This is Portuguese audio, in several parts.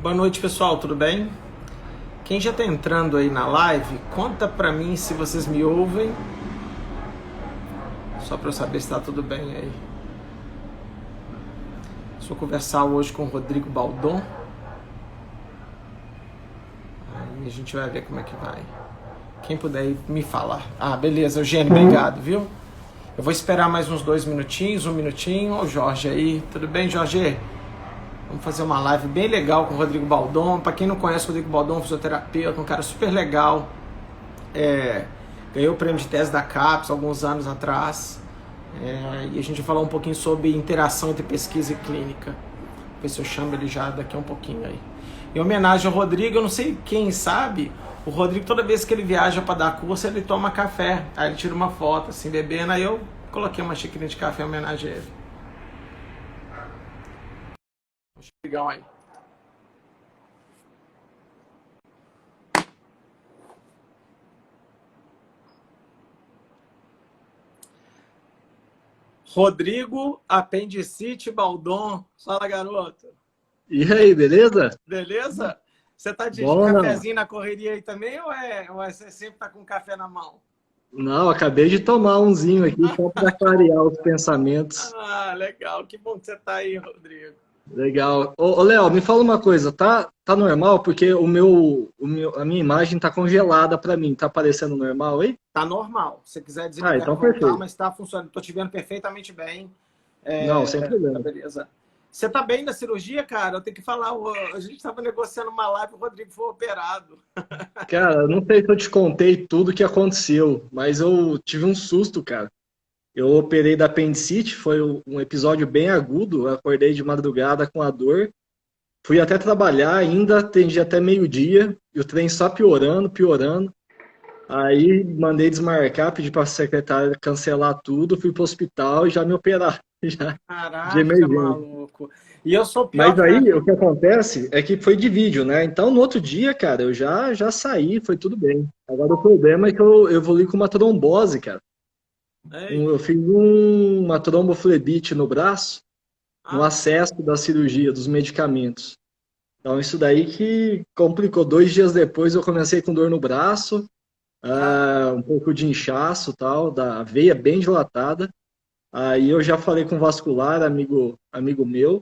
Boa noite, pessoal, tudo bem? Quem já está entrando aí na live, conta pra mim se vocês me ouvem, só para eu saber se está tudo bem aí. Vou conversar hoje com o Rodrigo Baldon. Aí a gente vai ver como é que vai. Quem puder aí me falar. Ah, beleza, Eugênio, obrigado, viu? Eu vou esperar mais uns 2 minutinhos, 1 minutinho. Ó, o Jorge aí, tudo bem, Jorge? Vamos fazer uma live bem legal com o Rodrigo Baldon. Para quem não conhece o Rodrigo Baldon, fisioterapeuta, um cara super legal. Ganhou o prêmio de tese da CAPES alguns anos atrás. E a gente vai falar um pouquinho sobre interação entre pesquisa e clínica. Vou ver se eu chamo ele já daqui a um pouquinho aí. Em homenagem ao Rodrigo, eu não sei quem sabe, o Rodrigo, toda vez que ele viaja para dar curso, ele toma café. Aí ele tira uma foto assim, bebendo. Aí eu coloquei uma xícara de café em homenagem a ele. Legal aí. Rodrigo Apendicite Baldon. Fala, garoto. E aí, beleza? Beleza? Você tá de Bom, não. cafezinho na correria aí também ou você sempre tá com café na mão? Não, acabei de tomar umzinho aqui só para clarear os pensamentos. Ah, legal. Que bom que você tá aí, Rodrigo. Legal. Ô, Léo, me fala uma coisa, tá normal? Porque a minha imagem tá congelada para mim. Tá aparecendo normal aí? Tá normal. Se você quiser Ah, desligar e então voltar, perfeito. mas tá funcionando. Tô te vendo perfeitamente bem. Não, sem Tá problema. beleza. Você tá bem na cirurgia, cara? Eu tenho que falar. A gente tava negociando uma live, o Rodrigo foi operado. Cara, eu não sei se eu te contei tudo o que aconteceu, mas eu tive um susto, cara. Eu operei da apendicite, foi um episódio bem agudo, eu acordei de madrugada com a dor. Fui até trabalhar, ainda atendi até meio-dia, e o trem só piorando, piorando. Aí mandei desmarcar, pedi para a secretária cancelar tudo, fui para o hospital e já me operaram, já de Caraca, emergência. maluco. E eu sou pior Mas que aí o que acontece é que foi de vídeo, né? Então no outro dia, cara, eu já saí, foi tudo bem. Agora o problema é que eu evolui com uma trombose, cara. Ei. Eu fiz uma tromboflebite no braço, no Ah, acesso da cirurgia, dos medicamentos. Então, isso daí que complicou. 2 dias depois, eu comecei com dor no braço, cara. um pouco de inchaço, tal, da veia bem dilatada. Aí eu já falei com o vascular, amigo meu.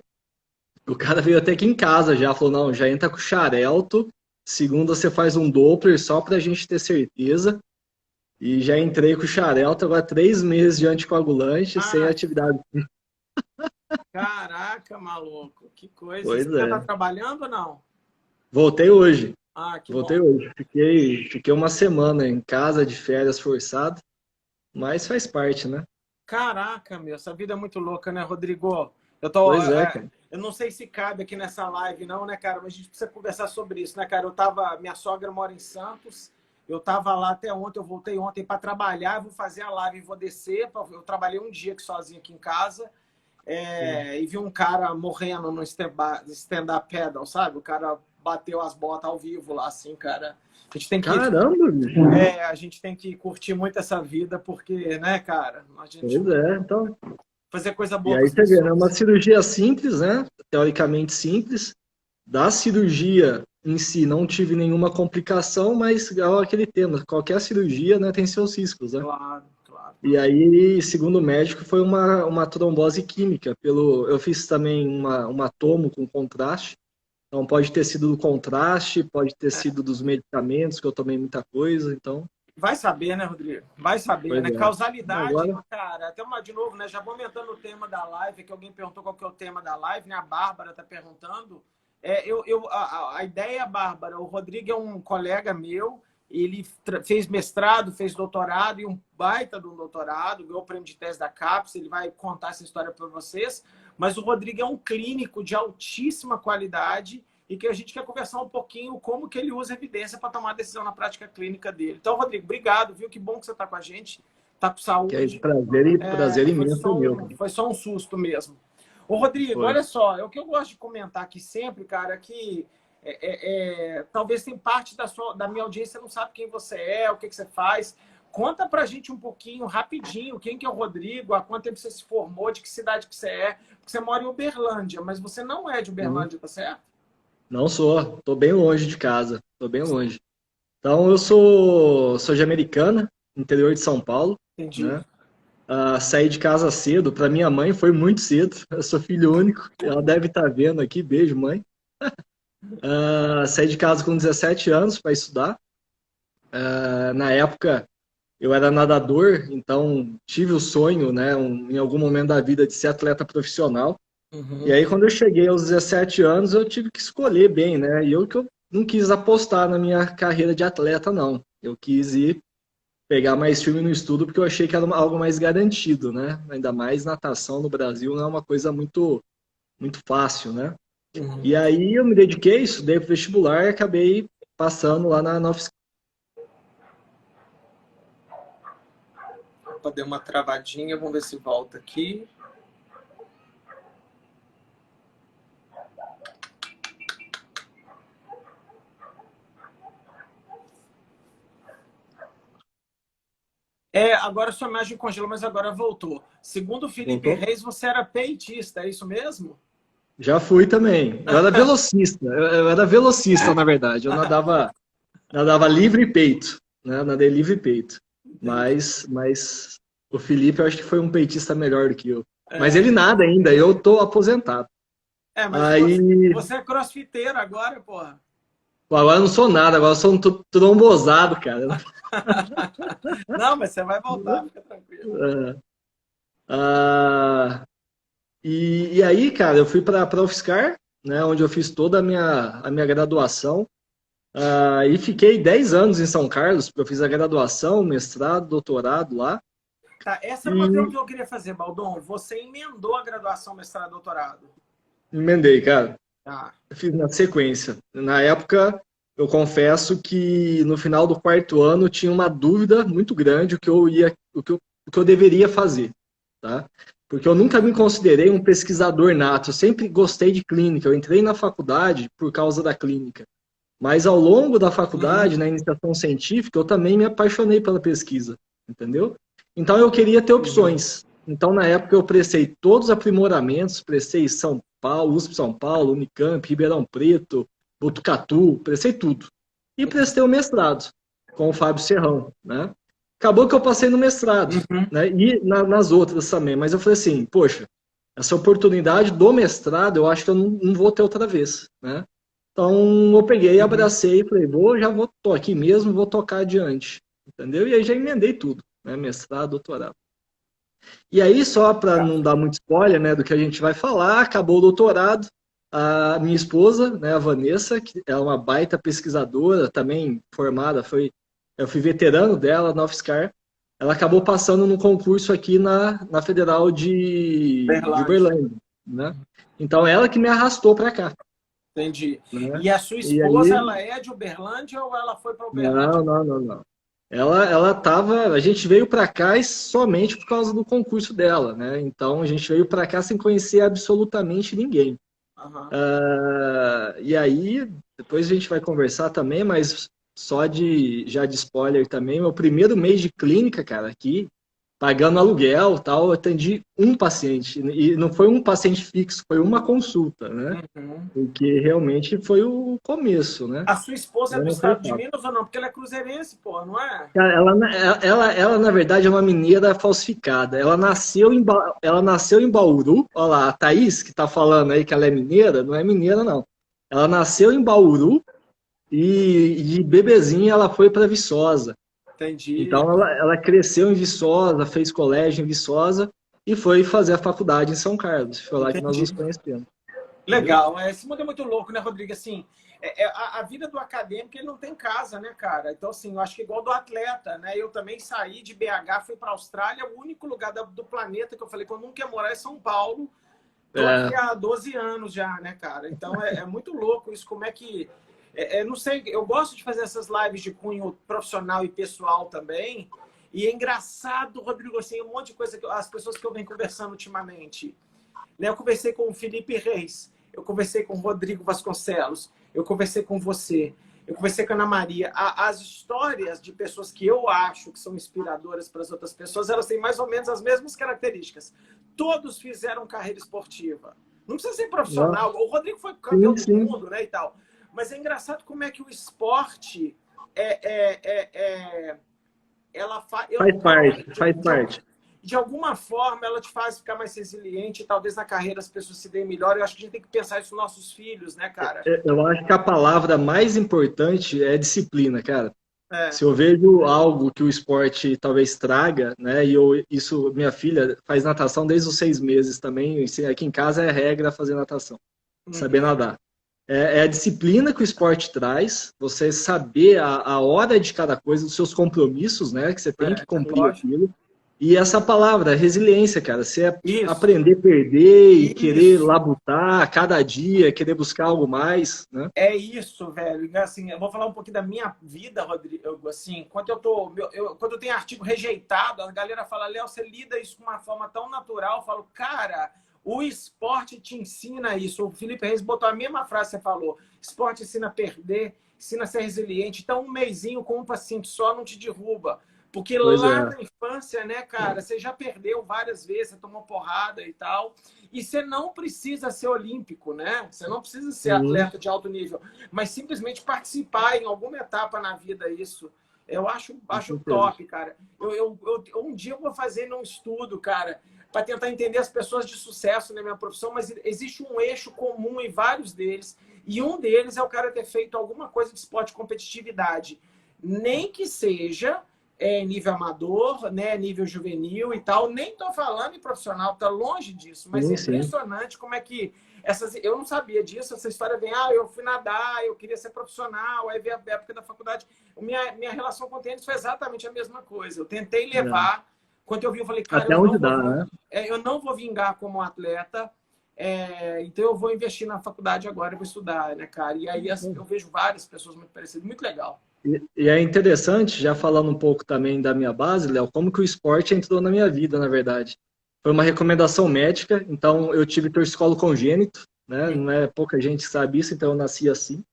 O cara veio até aqui em casa já, falou, não, já entra com xarelto. Segunda você faz um Doppler só pra gente ter certeza. E já entrei com o xarelto, agora 3 meses de anticoagulante, sem Ah, atividade. caraca, maluco. Que coisa. E Pois você já tá é. trabalhando ou não? Voltei hoje. Ah, que Voltei bom. hoje. Fiquei uma semana em casa de férias forçado. Mas faz parte, né? Caraca, meu, essa vida é muito louca, né, Rodrigo? Eu tô, Pois é, cara. eu não sei se cabe aqui nessa live, não, né, cara? Mas a gente precisa conversar sobre isso, né, cara? Minha sogra mora em Santos. Eu tava lá até ontem, eu voltei ontem para trabalhar, vou fazer a live e vou descer. Eu trabalhei um dia aqui sozinho aqui em casa. Sim. E vi um cara morrendo no stand-up pedal, sabe? O cara bateu as botas ao vivo lá, assim, cara. A gente tem que, Caramba, bicho. a gente tem que curtir muito essa vida, porque, né, cara, a gente Pois é, então. fazer coisa E boa para aí as você vê, né? Uma pessoas. cirurgia simples, né? Teoricamente simples. Da cirurgia em si não tive nenhuma complicação, mas é aquele tema, qualquer cirurgia, né, tem seus riscos, né? Claro, claro. E aí, segundo o médico, foi uma trombose química. Eu fiz também uma tomo com contraste. Então pode ter sido do contraste, pode ter sido dos medicamentos, que eu tomei muita coisa, então, Vai saber, né, Rodrigo? Vai saber, pois né? é. Causalidade, Agora, cara, até uma de novo, né? Já vou aumentando o tema da live, que alguém perguntou qual que é o tema da live, né? A Bárbara tá perguntando. A ideia, Bárbara, o Rodrigo é um colega meu, ele fez mestrado, fez doutorado e um baita de um doutorado, ganhou o prêmio de tese da CAPES, ele vai contar essa história para vocês. Mas o Rodrigo é um clínico de altíssima qualidade e que a gente quer conversar um pouquinho como que ele usa evidência para tomar decisão na prática clínica dele. Então, Rodrigo, obrigado, viu? Que bom que você está com a gente, está com que é saúde. prazer imenso é meu, cara. Foi só um susto mesmo. Ô, Rodrigo, Foi. olha só, o que eu gosto de comentar aqui sempre, cara, é que talvez tem parte da minha audiência não sabe quem você é, o que você faz. Conta pra gente um pouquinho, rapidinho, quem que é o Rodrigo, há quanto tempo você se formou, de que cidade que você é, porque você mora em Uberlândia, mas você não é de Uhum. Uberlândia, tá certo? Não sou, tô bem longe de casa, tô bem longe. Então eu sou de Americana, interior de São Paulo, Entendi. né? Saí de casa cedo, para minha mãe foi muito cedo. Eu sou filho único, ela deve estar vendo aqui, beijo, mãe. Saí de casa com 17 anos para estudar. Na época eu era nadador, então tive o sonho, né, em algum momento da vida de ser atleta profissional. E Uhum. aí quando eu cheguei aos 17 anos, eu tive que escolher bem, né? E eu que eu não quis apostar na minha carreira de atleta, não. Eu quis ir pegar mais firme no estudo porque eu achei que era algo mais garantido, né? Ainda mais natação no Brasil não é uma coisa muito fácil, né? Uhum. E aí eu me dediquei, estudei para vestibular e acabei passando lá na UFSC. Opa, deu uma travadinha, vamos ver se volta aqui. Agora sua imagem congelou, mas agora voltou. Segundo o Felipe Voltou? Reis, você era peitista, é isso mesmo? Já fui também. Eu era velocista. Eu era velocista, na verdade. Eu nadava livre e peito, né? Nadei livre e peito. Entendi. Mas o Felipe eu acho que foi um peitista melhor do que eu. Mas É, ele nada ainda, eu tô aposentado. mas Aí, você é crossfiteiro agora, porra. pô, agora eu não sou nada, agora eu sou um trombosado, cara. Não, mas você vai voltar, fica tranquilo. Ah, e aí, cara, eu fui para a UFSCar, né, onde eu fiz toda a minha graduação. E fiquei 10 anos em São Carlos, eu fiz a graduação, mestrado, doutorado lá. Tá, essa era uma pergunta E que eu queria fazer, Baldon. Você emendou a graduação, mestrado, doutorado? emendei, cara. Tá. Eu fiz na sequência. Na época, eu confesso que no final do quarto ano tinha uma dúvida muito grande o que eu deveria fazer, tá? Porque eu nunca me considerei um pesquisador nato, eu sempre gostei de clínica. Eu entrei na faculdade por causa da clínica. Mas ao longo da Uhum. faculdade, na iniciação científica, eu também me apaixonei pela pesquisa, entendeu? Então eu queria ter Uhum. opções. Então na época eu prestei todos os aprimoramentos, prestei São Paulo, USP São Paulo, Unicamp, Ribeirão Preto, Botucatu, prestei tudo. E prestei o mestrado com o Fábio Serrão, né? Acabou que eu passei no mestrado, Uhum. né? E nas outras também, mas eu falei assim, poxa, essa oportunidade do mestrado eu acho que eu não vou ter outra vez, né? Então eu peguei, Uhum. abracei e falei, tô aqui mesmo, vou tocar adiante, entendeu? E aí já emendei tudo, né? Mestrado, doutorado. E aí, só para Tá. não dar muito spoiler, né, do que a gente vai falar, acabou o doutorado, a minha esposa, né, a Vanessa, que é uma baita pesquisadora, também formada, eu fui veterano dela na UFSCar, ela acabou passando no concurso aqui na Federal de Berlândia. Uberlândia, né? Então ela que me arrastou para cá, Entendi. né? E a sua E esposa, aí ela é de Uberlândia ou ela foi para Uberlândia? não, não, não, não. Ela tava, a gente veio para cá somente por causa do concurso dela, né? Então a gente veio para cá sem conhecer absolutamente ninguém. Aham. E aí, depois a gente vai conversar também, mas só já de spoiler também, meu primeiro mês de clínica, cara, aqui, pagando aluguel, tal, eu atendi um paciente e não foi um paciente fixo, foi uma consulta, né? Uhum. Porque realmente foi o começo, né? A sua esposa é Eu do não foi estado de fácil. Minas ou não? Porque ela é cruzeirense, pô, não é? Cara, ela, na verdade, é uma mineira falsificada. Ela nasceu em Bauru. Olha lá, a Thaís, que tá falando aí que ela é mineira, não é mineira, não. Ela nasceu em Bauru e de bebezinha ela foi para Viçosa. Entendi. Então, ela cresceu em Viçosa, fez colégio em Viçosa e foi fazer a faculdade em São Carlos. Foi lá que nós Entendi. nos conhecemos, entendeu? Legal. Esse mundo é muito louco, né, Rodrigo? Assim, a vida do acadêmico, ele não tem casa, né, cara? Então, assim, eu acho que é igual do atleta, né? Eu também saí de BH, fui para a Austrália, o único lugar do planeta que eu falei que eu nunca ia morar é São Paulo. Tô aqui É, há 12 anos já, né, cara? Então, é muito louco isso, como é que... não sei, eu gosto de fazer essas lives de cunho profissional e pessoal também, e é engraçado, Rodrigo, assim, um monte de coisa, as pessoas que eu venho conversando ultimamente, né? Eu conversei com o Felipe Reis, eu conversei com o Rodrigo Vasconcelos, eu conversei com você, eu conversei com a Ana Maria. As histórias de pessoas que eu acho que são inspiradoras para as outras pessoas, elas têm mais ou menos as mesmas características. Todos fizeram carreira esportiva. Não precisa ser profissional. Nossa. O Rodrigo foi campeão Sim, do sim. mundo, né, e tal. Mas é engraçado como é que o esporte ela faz. Faz parte, faz parte. De alguma forma, ela te faz ficar mais resiliente. Talvez na carreira as pessoas se deem melhor. Eu acho que a gente tem que pensar isso nos nossos filhos, né, cara? Eu acho que a palavra mais importante é disciplina, cara. É. Se eu vejo algo que o esporte talvez traga, né? Isso, minha filha faz natação desde os 6 meses também. Aqui em casa é regra fazer natação, saber Uhum. nadar. É a disciplina que o esporte traz, você saber a hora de cada coisa, dos seus compromissos, né? Que você tem que cumprir Lógico. aquilo. E essa palavra, resiliência, cara, você Isso. aprender a perder e querer Isso. labutar a cada dia, querer buscar algo mais, né? É isso, velho. Assim, eu vou falar um pouquinho da minha vida, Rodrigo. Assim, quando eu tenho artigo rejeitado, a galera fala, Léo, você lida isso com uma forma tão natural. Eu falo, cara, o esporte te ensina isso. O Felipe Reis botou a mesma frase que você falou. Esporte ensina a perder, ensina a ser resiliente. Então, um mesinho com um paciente só não te derruba. Porque Pois lá é. na infância, né, cara, você já perdeu várias vezes, você tomou porrada e tal. E você não precisa ser olímpico, né? Você não precisa ser Sim, atleta de alto nível, mas simplesmente participar em alguma etapa na vida isso. Eu com acho certeza. top, cara. Um dia eu vou fazer um estudo, cara, para tentar entender as pessoas de sucesso na minha profissão, mas existe um eixo comum em vários deles, e um deles é o cara ter feito alguma coisa de esporte de competitividade. Nem que seja nível amador, né, nível juvenil e tal. Nem estou falando em profissional, está longe disso, mas é Sim, sim. impressionante como é que eu não sabia disso, essa história vem, eu fui nadar, eu queria ser profissional, aí veio a época da faculdade. Minha relação com o tênis foi exatamente a mesma coisa. Eu tentei É. levar, quando eu vi, eu falei, cara, Até onde dá, né? eu não vou vingar como atleta, então eu vou investir na faculdade agora, eu vou estudar, né, cara? E aí eu vejo várias pessoas muito parecidas, muito legal. E é interessante, já falando um pouco também da minha base, Léo, como que o esporte entrou na minha vida, na verdade. Foi uma recomendação médica, então eu tive torcicolo congênito, né? Não é pouca gente que sabe isso, então eu nasci assim.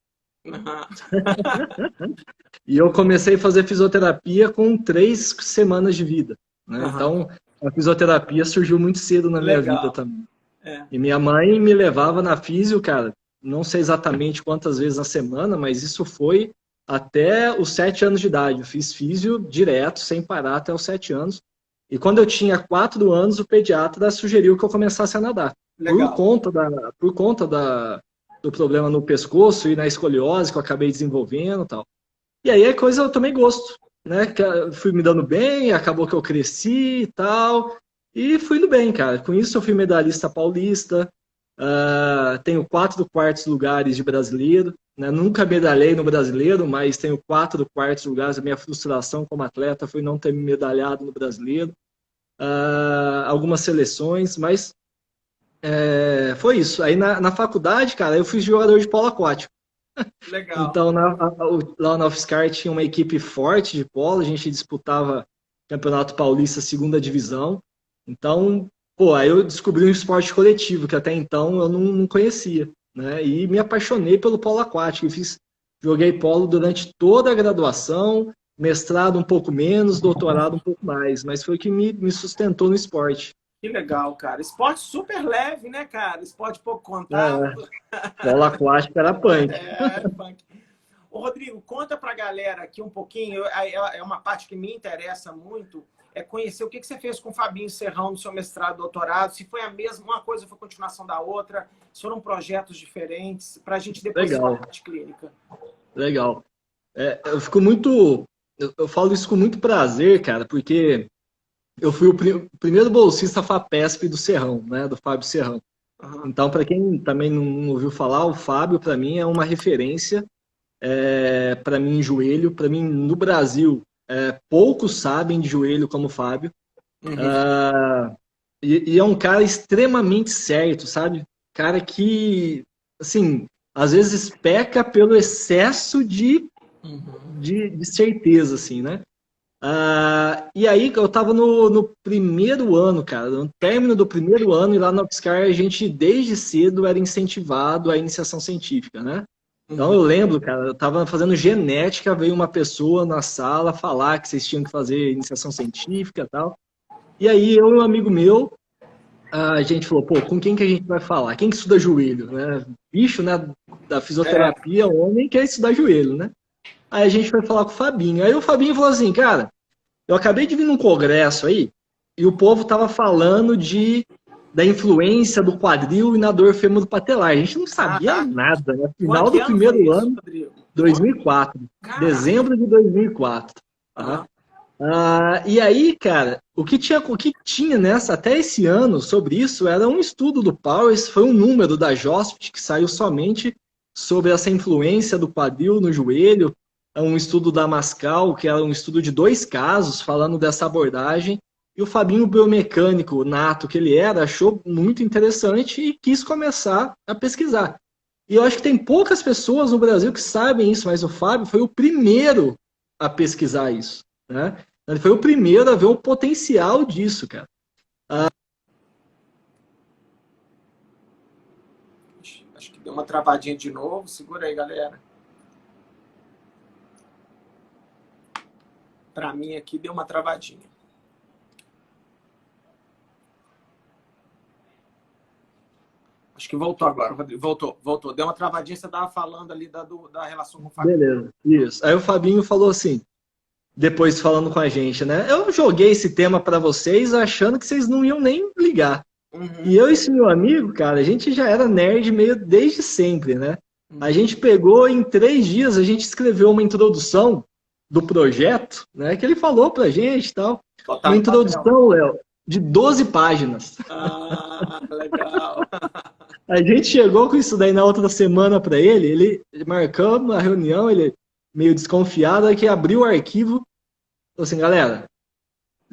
E eu comecei a fazer fisioterapia com 3 semanas de vida, né? Uhum. Então a fisioterapia surgiu muito cedo na minha vida Legal. também. É. E minha mãe me levava na físio, cara, não sei exatamente quantas vezes na semana, mas isso foi até os 7 anos de idade. Eu fiz físio direto, sem parar, até os 7 anos. E quando eu tinha 4 anos, o pediatra sugeriu que eu começasse a nadar. Legal. Do problema no pescoço e na escoliose que eu acabei desenvolvendo e tal. E aí a coisa eu tomei gosto, né? Fui me dando bem, acabou que eu cresci e tal. E fui indo bem, cara. Com isso eu fui medalhista paulista, tenho 4 quartos lugares de brasileiro, né? Nunca medalhei no brasileiro, mas tenho 4 quartos lugares. A minha frustração como atleta foi não ter me medalhado no brasileiro. Algumas seleções, mas foi isso. Aí na faculdade, cara, eu fui jogador de polo aquático. Legal. Então, lá na UFSCar tinha uma equipe forte de polo, a gente disputava Campeonato Paulista Segunda Divisão. Então, pô, aí eu descobri um esporte coletivo que até então eu não conhecia, né? E me apaixonei pelo polo aquático. Joguei polo durante toda a graduação, mestrado um pouco menos, doutorado um pouco mais, mas foi o que me sustentou no esporte. Que legal, cara. Esporte super leve, né, cara? Esporte pouco É, contato. polo aquático era punk. Punk. Ô, Rodrigo, conta pra galera aqui um pouquinho. É uma parte que me interessa muito. É conhecer o que você fez com o Fabinho Serrão no seu mestrado, doutorado. Se foi a mesma, uma coisa foi continuação da outra. Se foram projetos diferentes. Para a gente depois ir para a Legal, parte clínica. legal. Eu fico muito. Eu falo isso com muito prazer, cara, porque eu fui o primeiro bolsista FAPESP do Serrão, né, do Fábio Serrão. Uhum. Então, para quem também não ouviu falar, o Fábio, para mim, é uma referência, para mim, em joelho. Para mim, no Brasil, poucos sabem de joelho como o Fábio. Uhum. E é um cara extremamente certo, sabe? Cara que, assim, às vezes peca pelo excesso de certeza, assim, né? E aí eu tava no primeiro ano, cara, no término do primeiro ano, e lá na UFSCar a gente desde cedo era incentivado à iniciação científica, né? Então Uhum. eu lembro, cara, eu tava fazendo genética, veio uma pessoa na sala falar que vocês tinham que fazer iniciação científica e tal. E aí eu e um amigo meu, a gente falou, pô, com quem que a gente vai falar? Quem que estuda joelho, né? Bicho, né, da fisioterapia, homem quer estudar joelho, né? Aí a gente foi falar com o Fabinho. Aí o Fabinho falou assim, cara, eu acabei de vir num congresso aí, e o povo tava falando da influência do quadril e na dor femoro-patelar. A gente não sabia nada, né? Final Que do ano foi primeiro isso, ano, Rodrigo? 2004. Caraca. Dezembro de 2004. Tá? E aí, cara, o que tinha nessa, até esse ano, sobre isso, era um estudo do Powers, foi um número da JOSPT que saiu somente sobre essa influência do quadril no joelho, um estudo da Mascal, que era um estudo de 2 casos, falando dessa abordagem, e o Fabinho, biomecânico nato que ele era, achou muito interessante e quis começar a pesquisar. E eu acho que tem poucas pessoas no Brasil que sabem isso, mas o Fábio foi o primeiro a pesquisar isso, né? Ele foi o primeiro a ver o potencial disso, cara. Acho que deu uma travadinha de novo. Segura aí, galera. Para mim aqui deu uma travadinha. Acho que voltou agora, Rodrigo. Voltou. Deu uma travadinha, você estava falando ali da relação com o Fabinho. Beleza, isso. Aí o Fabinho falou assim, depois falando com a gente, né? Eu joguei esse tema para vocês achando que vocês não iam nem ligar. E eu e esse meu amigo, cara, a gente já era nerd meio desde sempre, né? A gente pegou, em 3 dias, a gente escreveu uma introdução do projeto, né? Que ele falou pra gente e tal. Uma introdução, Léo, de 12 páginas. Legal. A gente chegou com isso daí na outra semana para ele marcamos a reunião, ele meio desconfiado, aí que abriu o arquivo, falou assim, galera,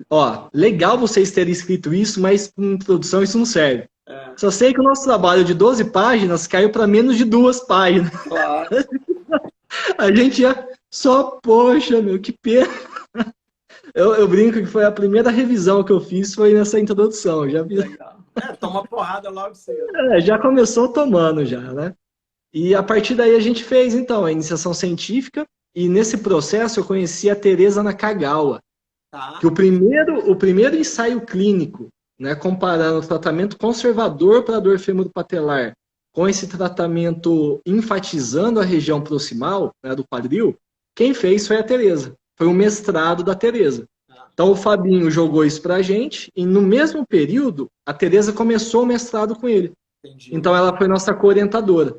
ó, legal vocês terem escrito isso, mas com introdução isso não serve. Só sei que o nosso trabalho de 12 páginas caiu para menos de 2 páginas. Claro. A gente ia só, poxa, meu, que pena. Eu brinco que foi a primeira revisão que eu fiz, foi nessa introdução. Já vi... Legal. Toma porrada logo cedo. Já começou tomando já, né? E a partir daí a gente fez, então, a iniciação científica, e nesse processo eu conheci a Teresa Nakagawa, que o primeiro ensaio clínico, né, comparando o tratamento conservador para a dor femoro-patelar com esse tratamento enfatizando a região proximal, né, do quadril, quem fez foi a Teresa. Foi um mestrado da Teresa. Então o Fabinho jogou isso para a gente, e no mesmo período, a Teresa começou o mestrado com ele. Entendi. Então ela foi nossa co-orientadora.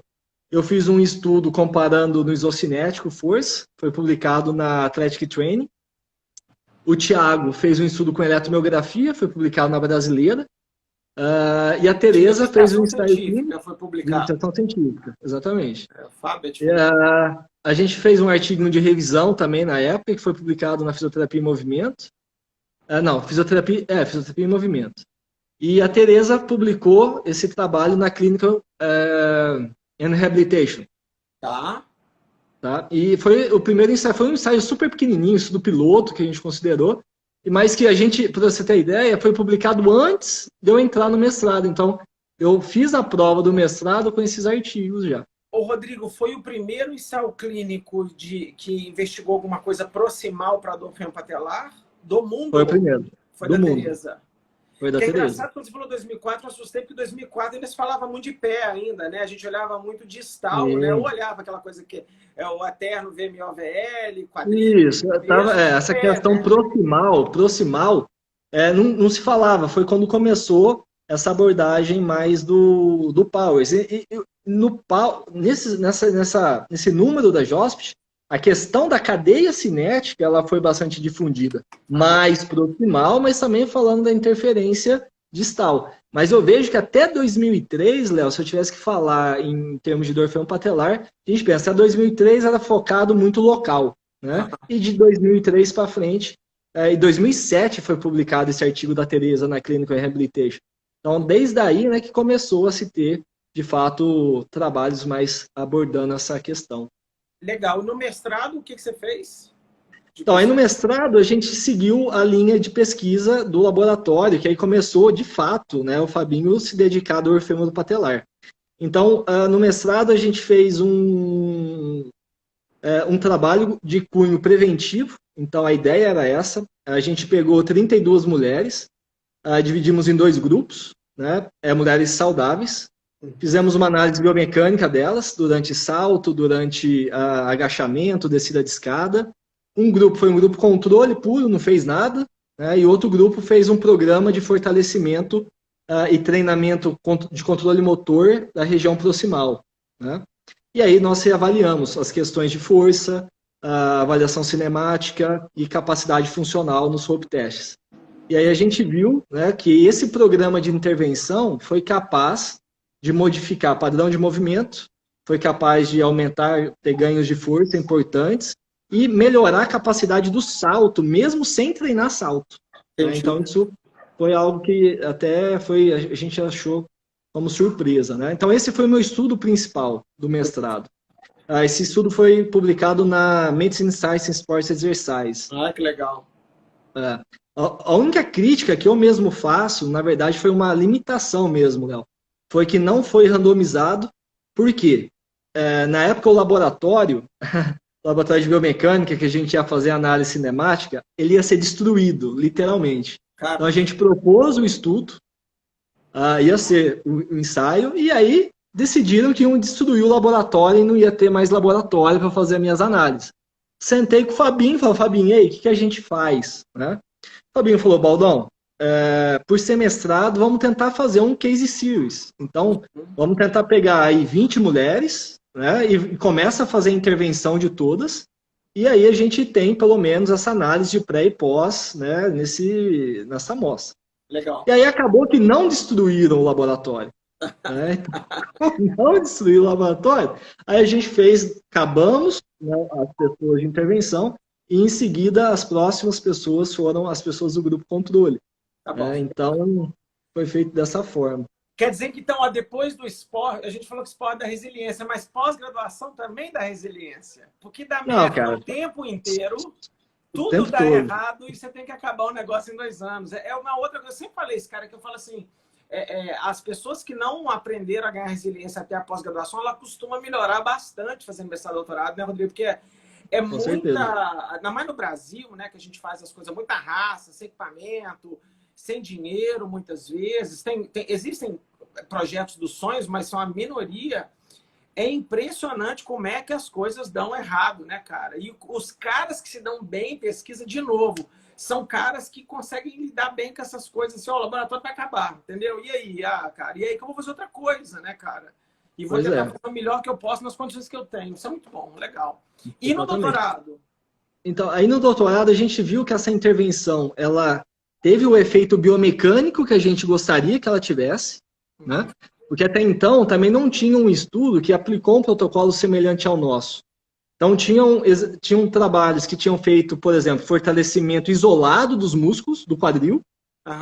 Eu fiz um estudo comparando no isocinético force, foi publicado na Athletic Training. O Thiago fez um estudo com eletromiografia, foi publicado na Brasileira. E a Teresa fez um ensaio clínico. Foi publicado. Iniciação científica, exatamente. Fábio, a gente fez um artigo de revisão também na época, que foi publicado na Fisioterapia em Movimento. Fisioterapia em Movimento. E a Teresa publicou esse trabalho na Clinical and Rehabilitation. Tá. E foi o primeiro ensaio, foi um ensaio super pequenininho, estudo piloto que a gente considerou, mas que a gente, para você ter ideia, foi publicado antes de eu entrar no mestrado. Então, eu fiz a prova do mestrado com esses artigos já. Ô, Rodrigo, foi o primeiro ensaio clínico que investigou alguma coisa proximal para a dor femopatelar do mundo? Foi o primeiro. Foi da Teresa. Foi da Teresa. É engraçado, quando você falou 2004, eu assustei, porque 2004 ainda se falava muito de pé ainda, né? A gente olhava muito distal, né? Ou olhava aquela coisa que é o eterno VMOVL, quadrilha. Isso, essa questão, né? proximal não se falava. Foi quando começou essa abordagem mais do Powers. Nesse número da JOSPT, a questão da cadeia cinética ela foi bastante difundida. Mais proximal, mas também falando da interferência distal. Mas eu vejo que até 2003, Léo, se eu tivesse que falar em termos de dor femopatelar, a gente pensa que 2003 era focado muito local, né? E de 2003 para frente, em 2007 foi publicado esse artigo da Teresa na Clinical Rehabilitation. Então, desde aí, né, que começou a se ter, de fato, trabalhos mais abordando essa questão. Legal. No mestrado, o que você fez? Então, aí no mestrado, a gente seguiu a linha de pesquisa do laboratório, que aí começou, de fato, né, o Fabinho se dedicar à dor femoro-patelar. Então, no mestrado, a gente fez um trabalho de cunho preventivo. Então, a ideia era essa. A gente pegou 32 mulheres, dividimos em 2 grupos, né, mulheres saudáveis. Fizemos uma análise biomecânica delas, durante salto, durante agachamento, descida de escada. Um grupo foi um grupo controle puro, não fez nada, né, e outro grupo fez um programa de fortalecimento e treinamento de controle motor da região proximal, né? E aí nós avaliamos as questões de força, a avaliação cinemática e capacidade funcional nos rope testes. E aí a gente viu, né, que esse programa de intervenção foi capaz de modificar padrão de movimento, foi capaz de aumentar, ter ganhos de força importantes e melhorar a capacidade do salto, mesmo sem treinar salto. Né? Então isso foi algo que até a gente achou como surpresa, né? Então esse foi o meu estudo principal do mestrado. Esse estudo foi publicado na Medicine Science and Sports Exercise. Ah, que legal. A única crítica que eu mesmo faço, na verdade, foi uma limitação mesmo, Léo. Foi que não foi randomizado. Por quê? Na época, o laboratório de biomecânica, que a gente ia fazer análise cinemática, ele ia ser destruído, literalmente. Caramba. Então, a gente propôs o estudo, ia ser o ensaio, e aí decidiram que iam destruir o laboratório e não ia ter mais laboratório para fazer as minhas análises. Sentei com o Fabinho e falei, Fabinho, ei, o que a gente faz? Né? O Fabinho falou, Baldão, por ser mestrado, vamos tentar fazer um case series. Então, vamos tentar pegar aí 20 mulheres, né, e começa a fazer a intervenção de todas, e aí a gente tem, pelo menos, essa análise de pré e pós, né, nessa amostra. Legal. E aí acabou que não destruíram o laboratório. Né? Não destruiu o laboratório. Aí a gente acabamos, né, as pessoas de intervenção, e em seguida as próximas pessoas foram as pessoas do grupo controle. Tá bom. Então, foi feito dessa forma. Quer dizer que, então, depois do esporte, a gente falou que o esporte é da resiliência, mas pós-graduação também dá resiliência. Porque dá merda o tempo inteiro, tudo dá errado e você tem que acabar o negócio em 2 anos. É uma outra coisa, eu sempre falei isso, cara, que eu falo assim, as pessoas que não aprenderam a ganhar resiliência até a pós-graduação, ela costuma melhorar bastante fazendo mestrado e doutorado, né, Rodrigo? Porque é muita... Ainda mais no Brasil, né, que a gente faz as coisas muita raça, sem equipamento, sem dinheiro, muitas vezes. Existem projetos dos sonhos, mas são a minoria. É impressionante como é que as coisas dão errado, né, cara? E os caras que se dão bem em pesquisa, de novo, são caras que conseguem lidar bem com essas coisas. Assim, o laboratório vai acabar, entendeu? E aí, cara? E aí que eu vou fazer outra coisa, né, cara? E vou tentar fazer o melhor que eu posso nas condições que eu tenho. Isso é muito bom, legal. E no doutorado? Então, aí no doutorado a gente viu que essa intervenção, ela teve o efeito biomecânico que a gente gostaria que ela tivesse, né? Porque até então também não tinha um estudo que aplicou um protocolo semelhante ao nosso. Então tinham trabalhos que tinham feito, por exemplo, fortalecimento isolado dos músculos do quadril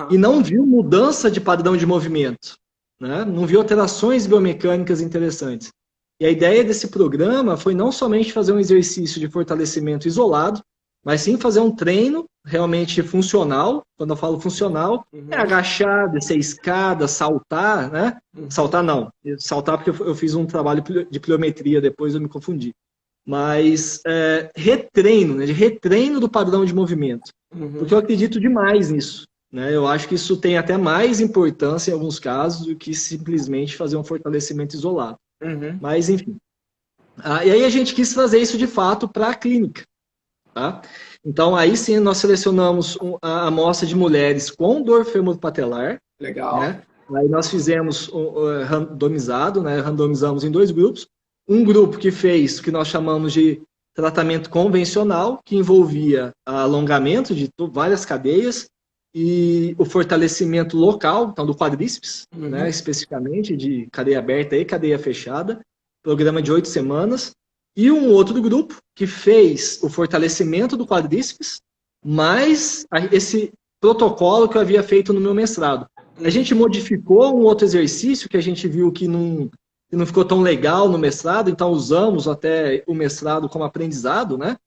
e não viu mudança de padrão de movimento, né? Não viu alterações biomecânicas interessantes. E a ideia desse programa foi não somente fazer um exercício de fortalecimento isolado, mas sim fazer um treino realmente funcional. Quando eu falo funcional, é agachar, descer escada, saltar, né? Saltar não. Saltar porque eu fiz um trabalho de pliometria, depois eu me confundi. Mas retreino, né? De retreino do padrão de movimento. Porque eu acredito demais nisso. Né? Eu acho que isso tem até mais importância em alguns casos do que simplesmente fazer um fortalecimento isolado. Mas, enfim. E aí a gente quis fazer isso de fato para a clínica. Tá? Então, aí sim, nós selecionamos a amostra de mulheres com dor femoro-patelar. Legal. Né? Aí nós fizemos randomizado, né? Randomizamos em 2 grupos. Um grupo que fez o que nós chamamos de tratamento convencional, que envolvia alongamento de várias cadeias e o fortalecimento local, então do quadríceps, né? Especificamente de cadeia aberta e cadeia fechada, programa de 8 semanas. E um outro grupo que fez o fortalecimento do quadríceps, mais esse protocolo que eu havia feito no meu mestrado. A gente modificou um outro exercício que a gente viu que não ficou tão legal no mestrado, então usamos até o mestrado como aprendizado, né?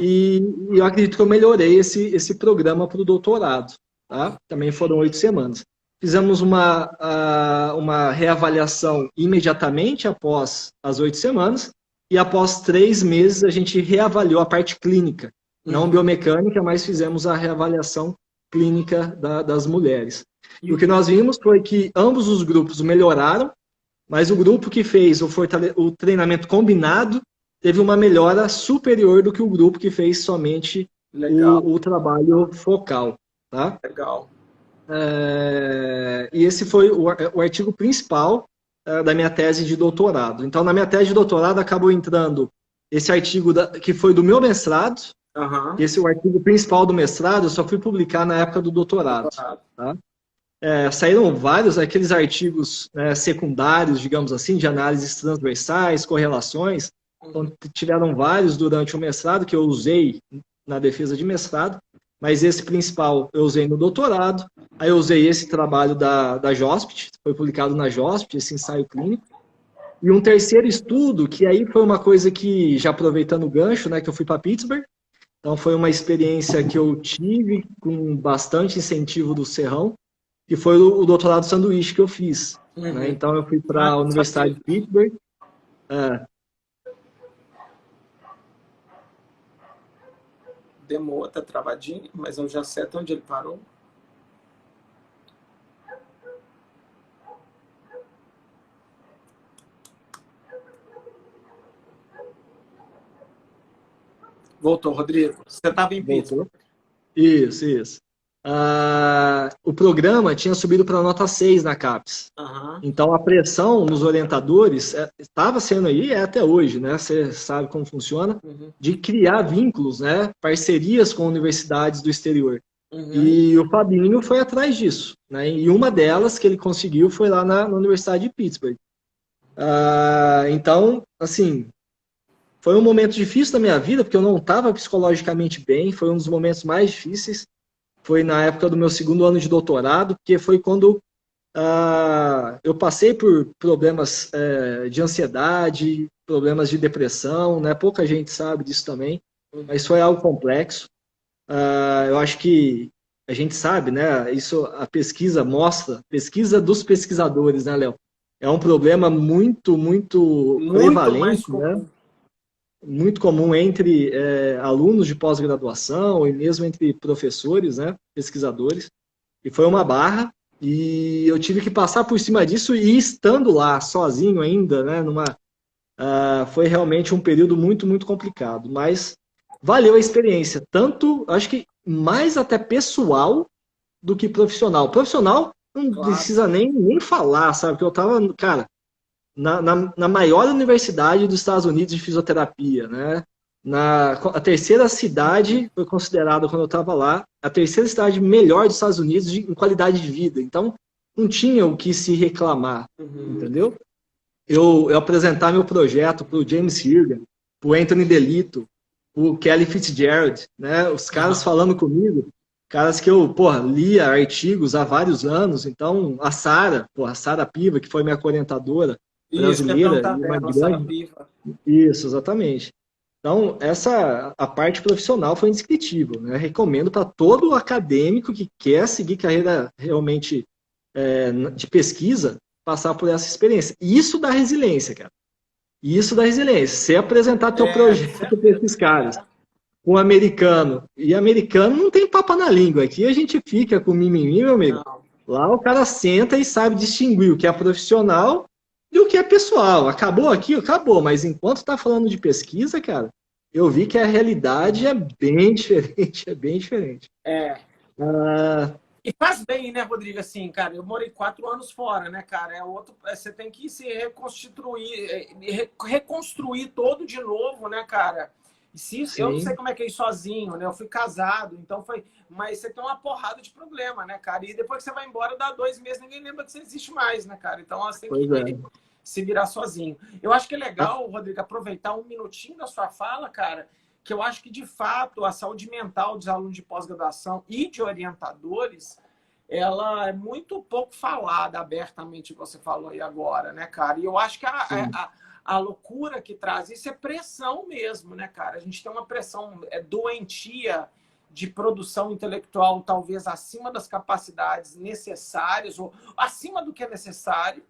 E eu acredito que eu melhorei esse programa para o doutorado. Tá? Também foram 8 semanas. Fizemos uma reavaliação imediatamente após as 8 semanas, e após 3 meses a gente reavaliou a parte clínica, não biomecânica, mas fizemos a reavaliação clínica das mulheres. E o que nós vimos foi que ambos os grupos melhoraram, mas o grupo que fez o treinamento combinado teve uma melhora superior do que o grupo que fez somente o trabalho focal. Tá? Legal. E esse foi o artigo principal da minha tese de doutorado. Então, na minha tese de doutorado, acabou entrando esse artigo que foi do meu mestrado. Esse é o artigo principal do mestrado, eu só fui publicar na época do doutorado. Tá? Saíram vários aqueles artigos secundários, digamos assim, de análises transversais, correlações. Então, tiveram vários durante o mestrado que eu usei na defesa de mestrado, mas esse principal eu usei no doutorado. Aí eu usei esse trabalho da JOSPT, foi publicado na JOSPT, esse ensaio clínico. E um terceiro estudo, que aí foi uma coisa que, já aproveitando o gancho, né, que eu fui para Pittsburgh, então foi uma experiência que eu tive com bastante incentivo do Serrão, que foi o doutorado sanduíche que eu fiz. Né? Então eu fui para a Universidade de Pittsburgh. Demorou, tá travadinho, mas eu já sei até onde ele parou. Voltou, Rodrigo. Você estava em Pittsburgh. Isso. O programa tinha subido para nota 6 na CAPES. Então, a pressão nos orientadores estava sendo aí, até hoje, né? Você sabe como funciona, de criar vínculos, né? Parcerias com universidades do exterior. E o Fabinho foi atrás disso. Né? E uma delas que ele conseguiu foi lá na Universidade de Pittsburgh. Então, assim, foi um momento difícil da minha vida, porque eu não estava psicologicamente bem, foi um dos momentos mais difíceis. Foi na época do meu segundo ano de doutorado, porque foi quando eu passei por problemas de ansiedade, problemas de depressão, né? Pouca gente sabe disso também, mas foi algo complexo. Eu acho que a gente sabe, né? Isso a pesquisa mostra, pesquisa dos pesquisadores, né, Léo? É um problema muito prevalente, né? Muito comum entre alunos de pós-graduação e mesmo entre professores, né, pesquisadores. E foi uma barra, e eu tive que passar por cima disso, e estando lá, sozinho ainda, né, foi realmente um período muito complicado. Mas valeu a experiência, tanto, acho que mais até pessoal do que profissional. Profissional não precisa nem falar, sabe? Porque eu tava, cara, na maior universidade dos Estados Unidos de fisioterapia, né? A terceira cidade foi considerada, quando eu estava lá, a terceira cidade melhor dos Estados Unidos em qualidade de vida. Então, não tinha o que se reclamar, entendeu? Eu apresentar meu projeto para o James Hirgan, para o Anthony DeLitto, para o Kelly Fitzgerald, né? Os caras falando comigo, caras que eu, lia artigos há vários anos. Então, a Sara Piva, que foi minha orientadora, brasileira, e uma grande... Isso, exatamente. Então, a parte profissional foi indescritível, né? Recomendo para todo acadêmico que quer seguir carreira realmente de pesquisa, passar por essa experiência. E isso dá resiliência, cara. Isso dá resiliência. Você apresentar teu projeto para esses caras, com americano. E americano não tem papo na língua. Aqui a gente fica com mimimi, meu amigo. Lá o cara senta e sabe distinguir o que é profissional e o que é pessoal. Acabou aqui? Acabou. Mas enquanto está falando de pesquisa, cara, eu vi que a realidade é bem diferente. É bem diferente. E faz bem, né, Rodrigo? Assim, cara, eu morei 4 anos fora, né, cara? Você tem que se reconstruir todo de novo, né, cara? Eu não sei como é que é ir sozinho, né? Eu fui casado, então foi... Mas você tem uma porrada de problema, né, cara? E depois que você vai embora, dá 2 meses, ninguém lembra que você existe mais, né, cara? Então você tem que se virar sozinho. Eu acho que é legal, Rodrigo, aproveitar um minutinho da sua fala, cara, que eu acho que, de fato, a saúde mental dos alunos de pós-graduação e de orientadores, ela é muito pouco falada abertamente, que você falou aí agora, né, cara? E eu acho que a loucura que traz isso é pressão mesmo, né, cara? A gente tem uma pressão doentia de produção intelectual, talvez acima das capacidades necessárias, ou acima do que é necessário,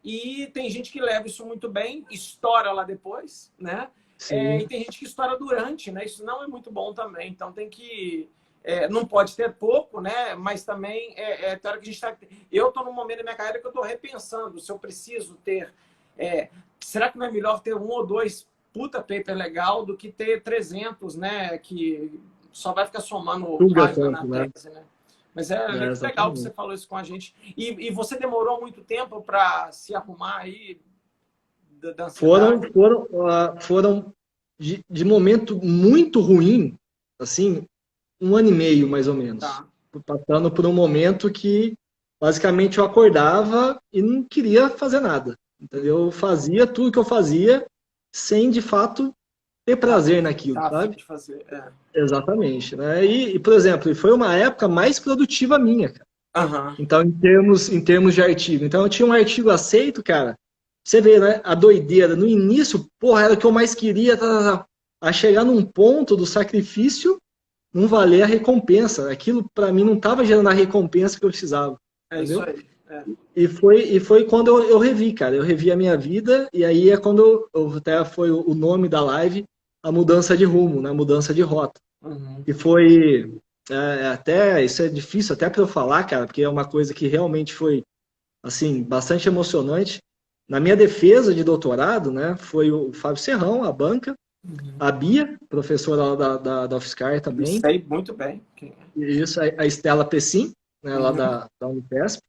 e tem gente que leva isso muito bem, estoura lá depois, né? E tem gente que estoura durante, né? Isso não é muito bom também, então tem que não pode ter pouco, né? Mas também tem hora que a gente tá... Eu estou num momento da minha carreira que eu estou repensando se eu preciso ter... será que não é melhor ter 1 ou 2 puta paper legal do que ter 300, né? Que só vai ficar somando página na tese, né? Mas legal que você falou isso com a gente. E você demorou muito tempo para se arrumar aí da ansiedade? Foram de momento muito ruim, assim, 1 ano e meio, mais ou menos. Tá. Passando por um momento que, basicamente, eu acordava e não queria fazer nada. Entendeu? Eu fazia tudo que eu fazia sem, de fato, ter prazer naquilo, sabe? De fazer, Exatamente, né? E, por exemplo, foi uma época mais produtiva minha, cara. Uhum. Então, em termos de artigo. Então, eu tinha um artigo aceito, cara. Você vê, né? A doideira. No início, porra, era o que eu mais queria. A chegar num ponto do sacrifício não valer a recompensa. Aquilo, para mim, não estava gerando a recompensa que eu precisava. Entendeu? Isso aí. E foi quando eu revi, cara. Eu revi a minha vida, e aí é quando até foi o nome da live, a mudança de rumo, né? A mudança de rota. Uhum. E foi até, isso é difícil até para eu falar, cara, porque é uma coisa que realmente foi, assim, bastante emocionante. Na minha defesa de doutorado, né, foi o Fábio Serrão, a banca, a Bia, professora da UFSCar também. Sei muito bem. Isso, a Estela Pessim, né, lá da Unifesp.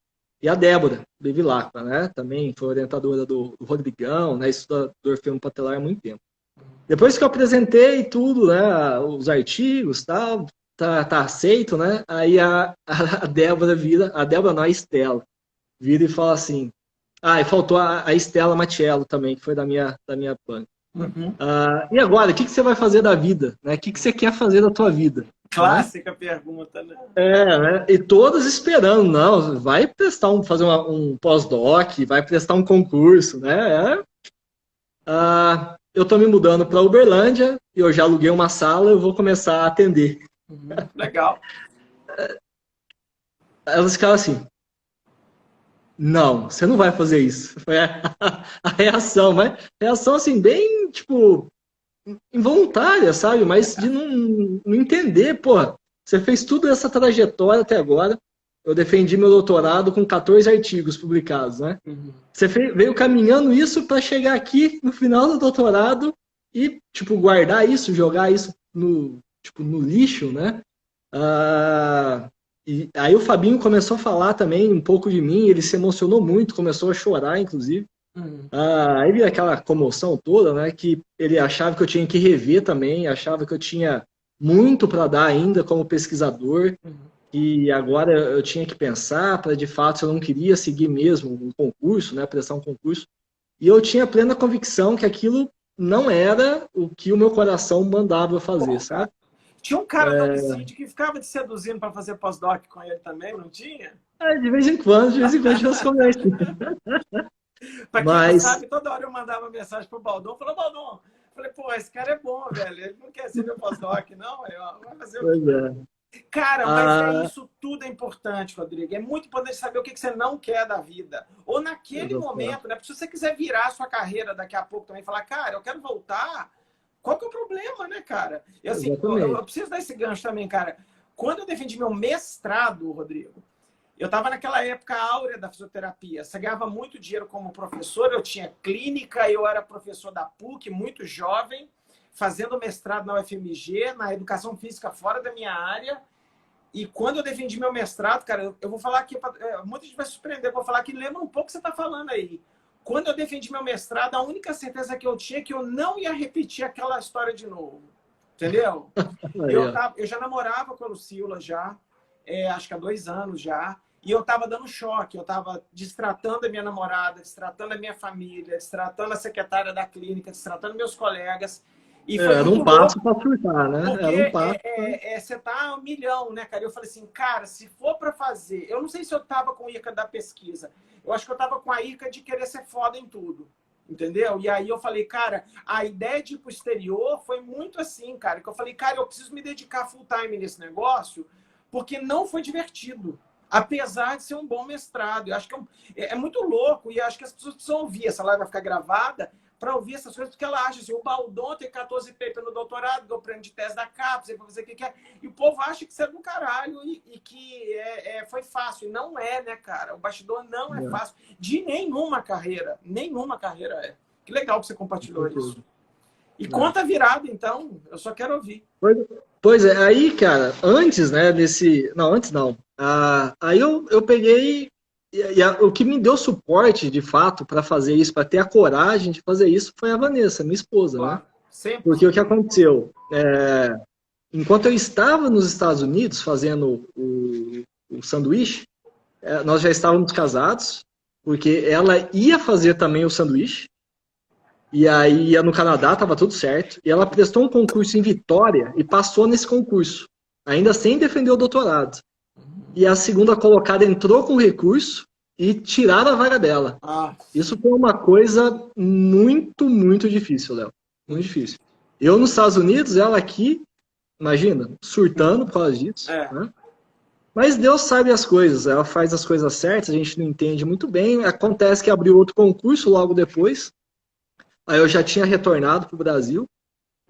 E a Débora Bevilacqua, né, também foi orientadora do Rodrigão, né, estudador patelar há muito tempo. Depois que eu apresentei tudo, né, os artigos, tal, tá aceito, né, aí a Débora vira, a Débora não, a Estela, vira e fala assim, e faltou a Estela Matiello também, que foi da minha banca. Uhum. E agora, o que você vai fazer da vida? Né? O que você quer fazer da tua vida? Clássica pergunta, né? Né? E todos esperando, não, vai fazer um pós-doc, vai prestar um concurso, né? Eu tô me mudando para Uberlândia e eu já aluguei uma sala, eu vou começar a atender. Legal. Elas ficaram assim, não, você não vai fazer isso. Foi a reação, mas reação assim, bem, tipo, involuntária, sabe? Mas de não entender, pô, você fez toda essa trajetória até agora. Eu defendi meu doutorado com 14 artigos publicados, né? Uhum. Você veio caminhando isso para chegar aqui no final do doutorado e, tipo, guardar isso, jogar isso no lixo, né? E aí o Fabinho começou a falar também um pouco de mim, ele se emocionou muito, começou a chorar, inclusive. Aí veio aquela comoção toda, né? Que ele achava que eu tinha que rever também, achava que eu tinha muito para dar ainda como pesquisador, e agora eu tinha que pensar para, de fato, se eu não queria seguir mesmo um concurso, né? Prestar um concurso. E eu tinha plena convicção que aquilo não era o que o meu coração mandava eu fazer, sabe? Tinha um cara da Unicid que ficava te seduzindo para fazer pós-doc com ele também, não tinha? De vez em quando tinha umas conversas. Para quem não sabe, toda hora eu mandava mensagem pro Baldon, falou, Baldon, falei, pô, esse cara é bom, velho, ele não quer ser meu pós-doc, não, vai fazer o quê? Cara, mas isso tudo é importante, Rodrigo. É muito importante saber o que você não quer da vida. Ou naquele momento, né? Porque se você quiser virar a sua carreira daqui a pouco também, falar, cara, eu quero voltar, qual que é o problema, né, cara? E assim, eu preciso dar esse gancho também, cara. Quando eu defendi meu mestrado, Rodrigo, eu estava naquela época áurea da fisioterapia. Você ganhava muito dinheiro como professor, eu tinha clínica, eu era professor da PUC, muito jovem, fazendo mestrado na UFMG, na educação física fora da minha área. E quando eu defendi meu mestrado, cara, eu vou falar aqui, muita gente vai se surpreender, eu vou falar que lembra um pouco o que você está falando aí. Quando eu defendi meu mestrado, a única certeza que eu tinha é que eu não ia repetir aquela história de novo. Entendeu? Eu já namorava com a Lucila já, acho que há 2 anos já. E eu estava dando choque, eu estava destratando a minha namorada, destratando a minha família, destratando a secretária da clínica, destratando meus colegas. E foi era um passo para surtar, né? Porque era um passo você tá a 1 milhão, né, cara? Eu falei assim, cara, se for para fazer... Eu não sei se eu tava com a Ica da pesquisa. Eu acho que eu tava com a Ica de querer ser foda em tudo. Entendeu? E aí eu falei, cara, a ideia de ir pro exterior foi muito assim, cara. Que eu falei, cara, eu preciso me dedicar full time nesse negócio, porque não foi divertido. Apesar de ser um bom mestrado. Eu acho que é muito louco e acho que as pessoas precisam ouvir. Essa live vai ficar gravada para ouvir essas coisas, porque ela acha assim, o Baldon tem 14 papers no doutorado, deu prêmio de tese da CAPES, para fazer o que quer. E o povo acha que isso é do caralho e que foi fácil. E não é, né, cara? O bastidor não é fácil. De nenhuma carreira. Nenhuma carreira é. Que legal que você compartilhou isso. E conta virada, então. Eu só quero ouvir. Pois é, aí, cara, antes, né, desse... Não, antes não. Aí eu peguei... o que me deu suporte, de fato, para fazer isso, para ter a coragem de fazer isso, foi a Vanessa, minha esposa, Claro. né? Sempre. Porque o que aconteceu? Enquanto eu estava nos Estados Unidos fazendo o sanduíche, nós já estávamos casados, porque ela ia fazer também o sanduíche, e aí ia no Canadá, estava tudo certo, e ela prestou um concurso em Vitória e passou nesse concurso, ainda sem defender o doutorado. E a segunda colocada entrou com recurso e tiraram a vaga dela. Isso foi uma coisa muito, muito difícil, Léo. Muito difícil. Eu nos Estados Unidos, ela aqui, imagina, surtando por causa disso. Né? Mas Deus sabe as coisas, ela faz as coisas certas, a gente não entende muito bem. Acontece que abriu outro concurso logo depois. Aí eu já tinha retornado para o Brasil.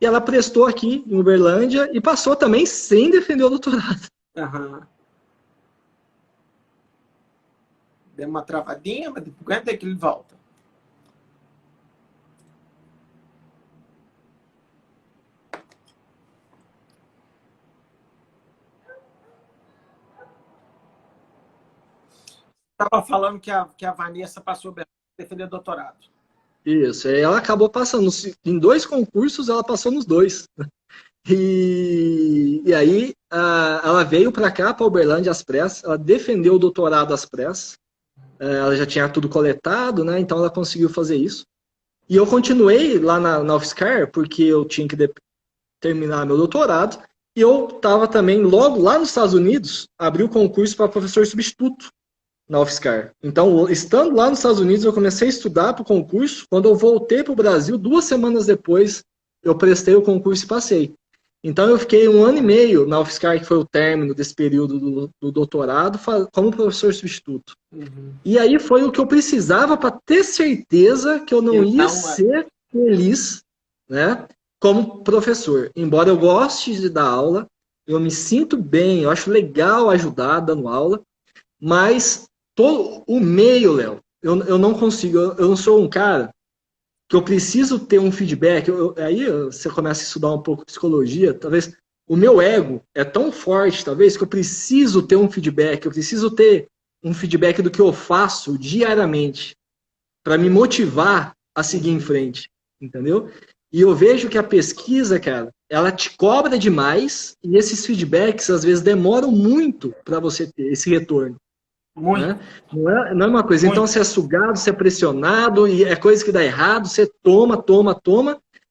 E ela prestou aqui em Uberlândia e passou também sem defender o doutorado. Deu uma travadinha, mas aguenta que ele volta. Estava falando que a Vanessa passou a defender doutorado. Isso, ela acabou passando. Em 2 concursos, ela passou nos 2. E aí, ela veio para cá, para Uberlândia, às pressas. Ela defendeu o doutorado às pressas. Ela já tinha tudo coletado, né? Então ela conseguiu fazer isso. E eu continuei lá na UFSCar, porque eu tinha que terminar meu doutorado. E eu estava também, logo lá nos Estados Unidos, abri o concurso para professor substituto na UFSCar. Então, estando lá nos Estados Unidos, eu comecei a estudar para o concurso. Quando eu voltei para o Brasil, 2 semanas depois, eu prestei o concurso e passei. Então, eu fiquei 1 ano e meio na UFSCar, que foi o término desse período do doutorado, como professor substituto. E aí foi o que eu precisava para ter certeza que eu não ia ser feliz, né, como professor. Embora eu goste de dar aula, eu me sinto bem, eu acho legal ajudar dando aula, mas o meio, Léo, eu não consigo, eu não sou um cara que eu preciso ter um feedback. Aí você começa a estudar um pouco de psicologia, talvez o meu ego é tão forte, talvez, que eu preciso ter um feedback, eu preciso ter um feedback do que eu faço diariamente para me motivar a seguir em frente, entendeu? E eu vejo que a pesquisa, cara, ela te cobra demais e esses feedbacks, às vezes, demoram muito para você ter esse retorno. Muito. Né? Não é uma coisa. Muito. Então, você é sugado, você é pressionado, e é coisa que dá errado, você toma,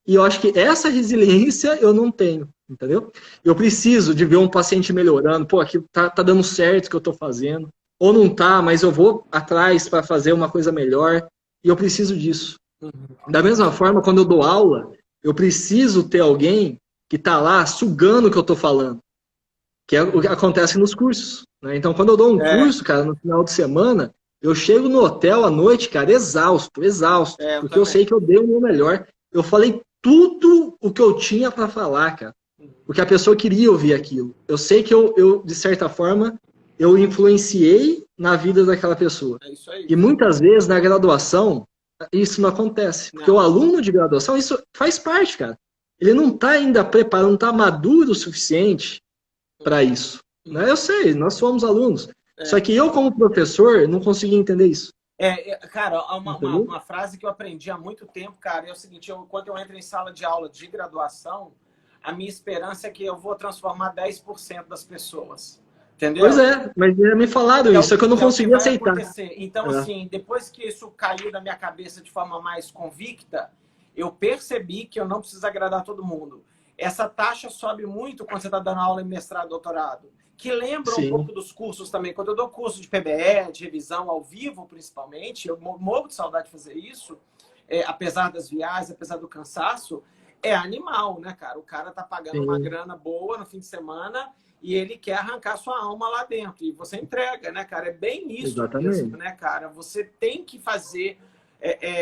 e eu acho que essa resiliência eu não tenho, entendeu? Eu preciso de ver um paciente melhorando, pô, aqui tá dando certo o que eu tô fazendo, ou não tá, mas eu vou atrás para fazer uma coisa melhor, e eu preciso disso. Da mesma forma, quando eu dou aula, eu preciso ter alguém que tá lá sugando o que eu tô falando, que é o que acontece nos cursos. Né? Então, quando eu dou um curso, cara, no final de semana, eu chego no hotel à noite, cara, exausto, porque eu sei que eu dei o meu melhor. Eu falei tudo o que eu tinha para falar, cara, porque a pessoa queria ouvir aquilo. Eu sei que eu de certa forma, eu influenciei na vida daquela pessoa. É isso aí. E muitas vezes, na graduação, isso não acontece. Porque o aluno de graduação, isso faz parte, cara. Ele não está ainda preparado, não está maduro o suficiente para isso. Né? Eu sei, nós somos alunos. Só que eu, como professor, não consegui entender isso. Cara, uma frase que eu aprendi há muito tempo, cara, é o seguinte, quando eu entro em sala de aula de graduação, a minha esperança é que eu vou transformar 10% das pessoas. Entendeu? Pois é, mas me falaram isso, só que eu não consegui aceitar. Então, assim, depois que isso caiu na minha cabeça de forma mais convicta, eu percebi que eu não preciso agradar todo mundo. Essa taxa sobe muito quando você está dando aula em mestrado, doutorado, que lembra um pouco dos cursos também. Quando eu dou curso de PBE, de revisão ao vivo, principalmente, eu morro de saudade de fazer isso, apesar das viagens, apesar do cansaço, é animal, né, cara? O cara tá pagando uma grana boa no fim de semana e ele quer arrancar sua alma lá dentro. E você entrega, né, cara? É bem isso mesmo, né, cara? Você tem que fazer...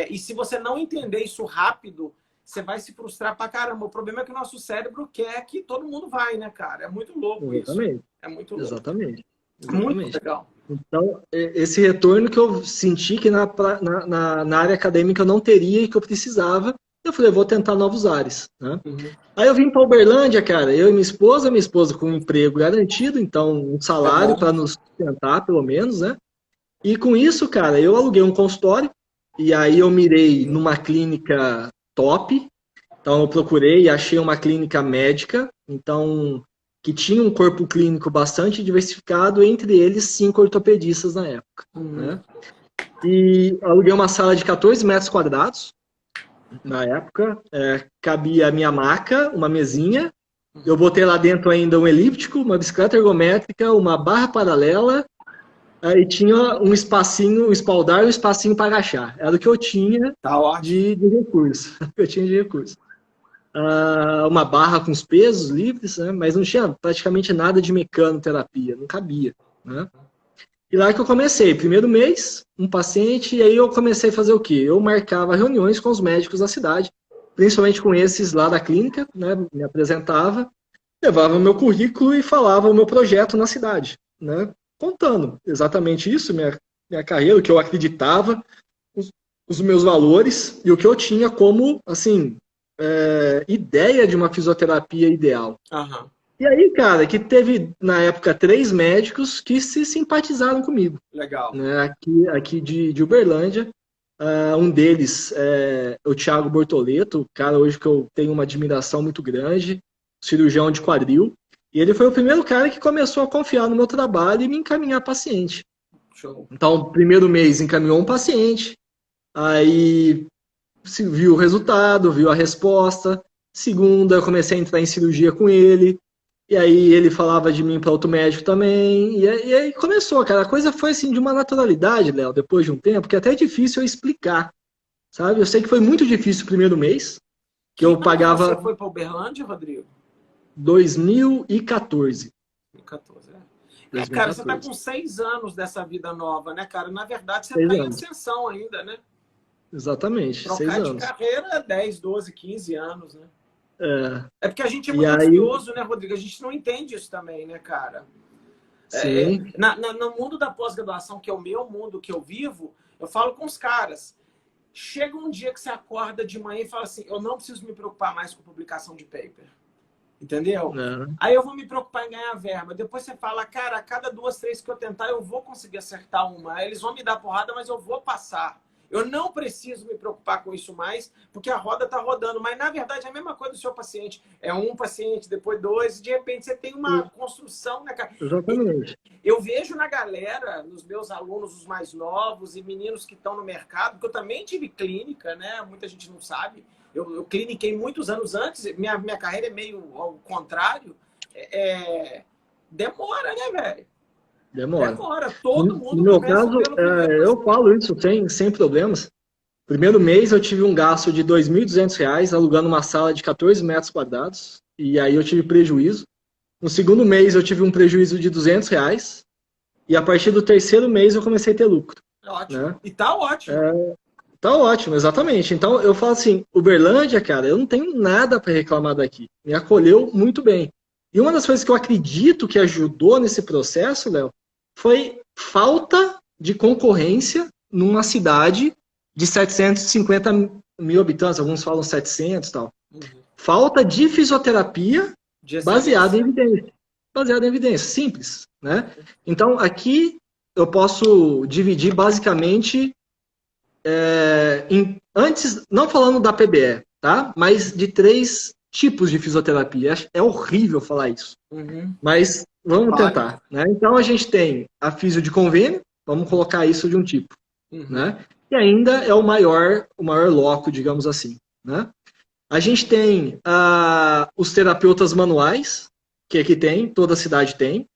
E se você não entender isso rápido, você vai se frustrar pra caramba. O problema é que o nosso cérebro quer que todo mundo vai, né, cara? É muito louco isso. Exatamente. É muito louco. Exatamente. Muito Exatamente. legal. Então, esse retorno que eu senti que na área acadêmica eu não teria e que eu precisava, eu falei, eu vou tentar novos ares, né? Aí eu vim para Uberlândia, cara, eu e minha esposa com um emprego garantido, então um salário para nos sustentar, pelo menos, né? E com isso, cara, eu aluguei um consultório, e aí eu mirei numa clínica top, então eu procurei e achei uma clínica médica, então que tinha um corpo clínico bastante diversificado, entre eles 5 ortopedistas na época, né? E aluguei uma sala de 14 metros quadrados, na época, cabia a minha maca, uma mesinha, eu botei lá dentro ainda um elíptico, uma bicicleta ergométrica, uma barra paralela, e tinha um espacinho, um espaldar e um espacinho para agachar. Era o que eu tinha de recurso. Eu tinha de recurso. Uma barra com os pesos livres, né? Mas não tinha praticamente nada de mecanoterapia, não cabia, né? E lá que eu comecei, primeiro mês, um paciente, e aí eu comecei a fazer o quê? Eu marcava reuniões com os médicos da cidade, principalmente com esses lá da clínica, né? Me apresentava, levava o meu currículo e falava o meu projeto na cidade, né? Contando exatamente isso, minha carreira, o que eu acreditava, os meus valores e o que eu tinha como, assim, ideia de uma fisioterapia ideal. Uhum. E aí, cara, que teve, na época, 3 médicos que se simpatizaram comigo. Legal. Né, aqui de Uberlândia. Um deles é o Thiago Bortoleto, cara hoje que eu tenho uma admiração muito grande, cirurgião de quadril. E ele foi o primeiro cara que começou a confiar no meu trabalho e me encaminhar paciente. Show. Então, primeiro mês encaminhou um paciente, aí viu o resultado, viu a resposta. Segunda, eu comecei a entrar em cirurgia com ele. E aí ele falava de mim para outro médico também. E aí começou, cara. A coisa foi assim de uma naturalidade, Léo, depois de um tempo, que até é difícil eu explicar. Sabe? Eu sei que foi muito difícil o primeiro mês. Que eu pagava. Você foi para Uberlândia, Rodrigo? 2014. 2014, é. 2014. Cara, você tá com 6 anos dessa vida nova, né, cara? Na verdade, você tá em ascensão ainda, né? Exatamente, 6 anos. Trocar de carreira 10, 12, 15 anos, né? É porque a gente é muito ansioso, né, Rodrigo? A gente não entende isso também, né, cara? Sim. No mundo da pós-graduação, que é o meu mundo que eu vivo, eu falo com os caras. Chega um dia que você acorda de manhã e fala assim, eu não preciso me preocupar mais com publicação de paper. Entendeu? Não. Aí eu vou me preocupar em ganhar verba. Depois você fala, cara, a cada 2, 3 que eu tentar, eu vou conseguir acertar uma. Aí eles vão me dar porrada, mas eu vou passar. Eu não preciso me preocupar com isso mais, porque a roda está rodando. Mas, na verdade, é a mesma coisa do seu paciente. É um paciente, depois 2, e de repente você tem uma construção, né, cara? Exatamente. Eu vejo na galera, nos meus alunos, os mais novos e meninos que estão no mercado, porque eu também tive clínica, né? Muita gente não sabe. Eu cliniquei muitos anos antes, minha carreira é meio ao contrário. Demora, né, velho? Demora. Todo mundo. No meu caso, eu falo isso sem problemas. Primeiro mês eu tive um gasto de R$ 2.200 alugando uma sala de 14 metros quadrados. E aí eu tive prejuízo. No segundo mês eu tive um prejuízo de R$ 200. E a partir do terceiro mês eu comecei a ter lucro. Ótimo. Né? E tá ótimo. Tá ótimo, exatamente. Então eu falo assim, Uberlândia, cara, eu não tenho nada para reclamar daqui. Me acolheu muito bem. E uma das coisas que eu acredito que ajudou nesse processo, Léo, foi falta de concorrência numa cidade de 750 mil habitantes, alguns falam 700 e tal. Falta de fisioterapia baseada em evidência. Baseada em evidência, simples. Né? Então, aqui eu posso dividir basicamente, antes, não falando da PBE, tá? Mas de 3 tipos de fisioterapia. É horrível falar isso. Mas vamos tentar. Né? Então, a gente tem a fisio de convênio, vamos colocar isso de um tipo. Né? E ainda é o maior loco, digamos assim. Né? A gente tem os terapeutas manuais, que aqui tem, toda cidade tem.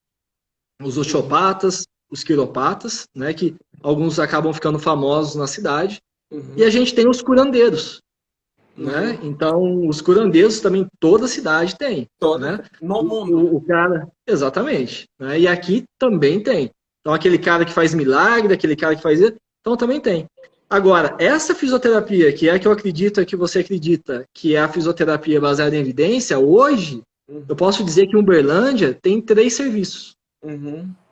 Os osteopatas, os quiropatas, né? Que alguns acabam ficando famosos na cidade. E a gente tem os curandeiros. Né? Então, os curandeiros também toda cidade tem. Né? No mundo. O cara, exatamente. Né? E aqui também tem. Então, aquele cara que faz milagre, aquele cara que faz... Então, também tem. Agora, essa fisioterapia, que é a que eu acredito, é que você acredita, que é a fisioterapia baseada em evidência, hoje, eu posso dizer que em Uberlândia tem 3 serviços,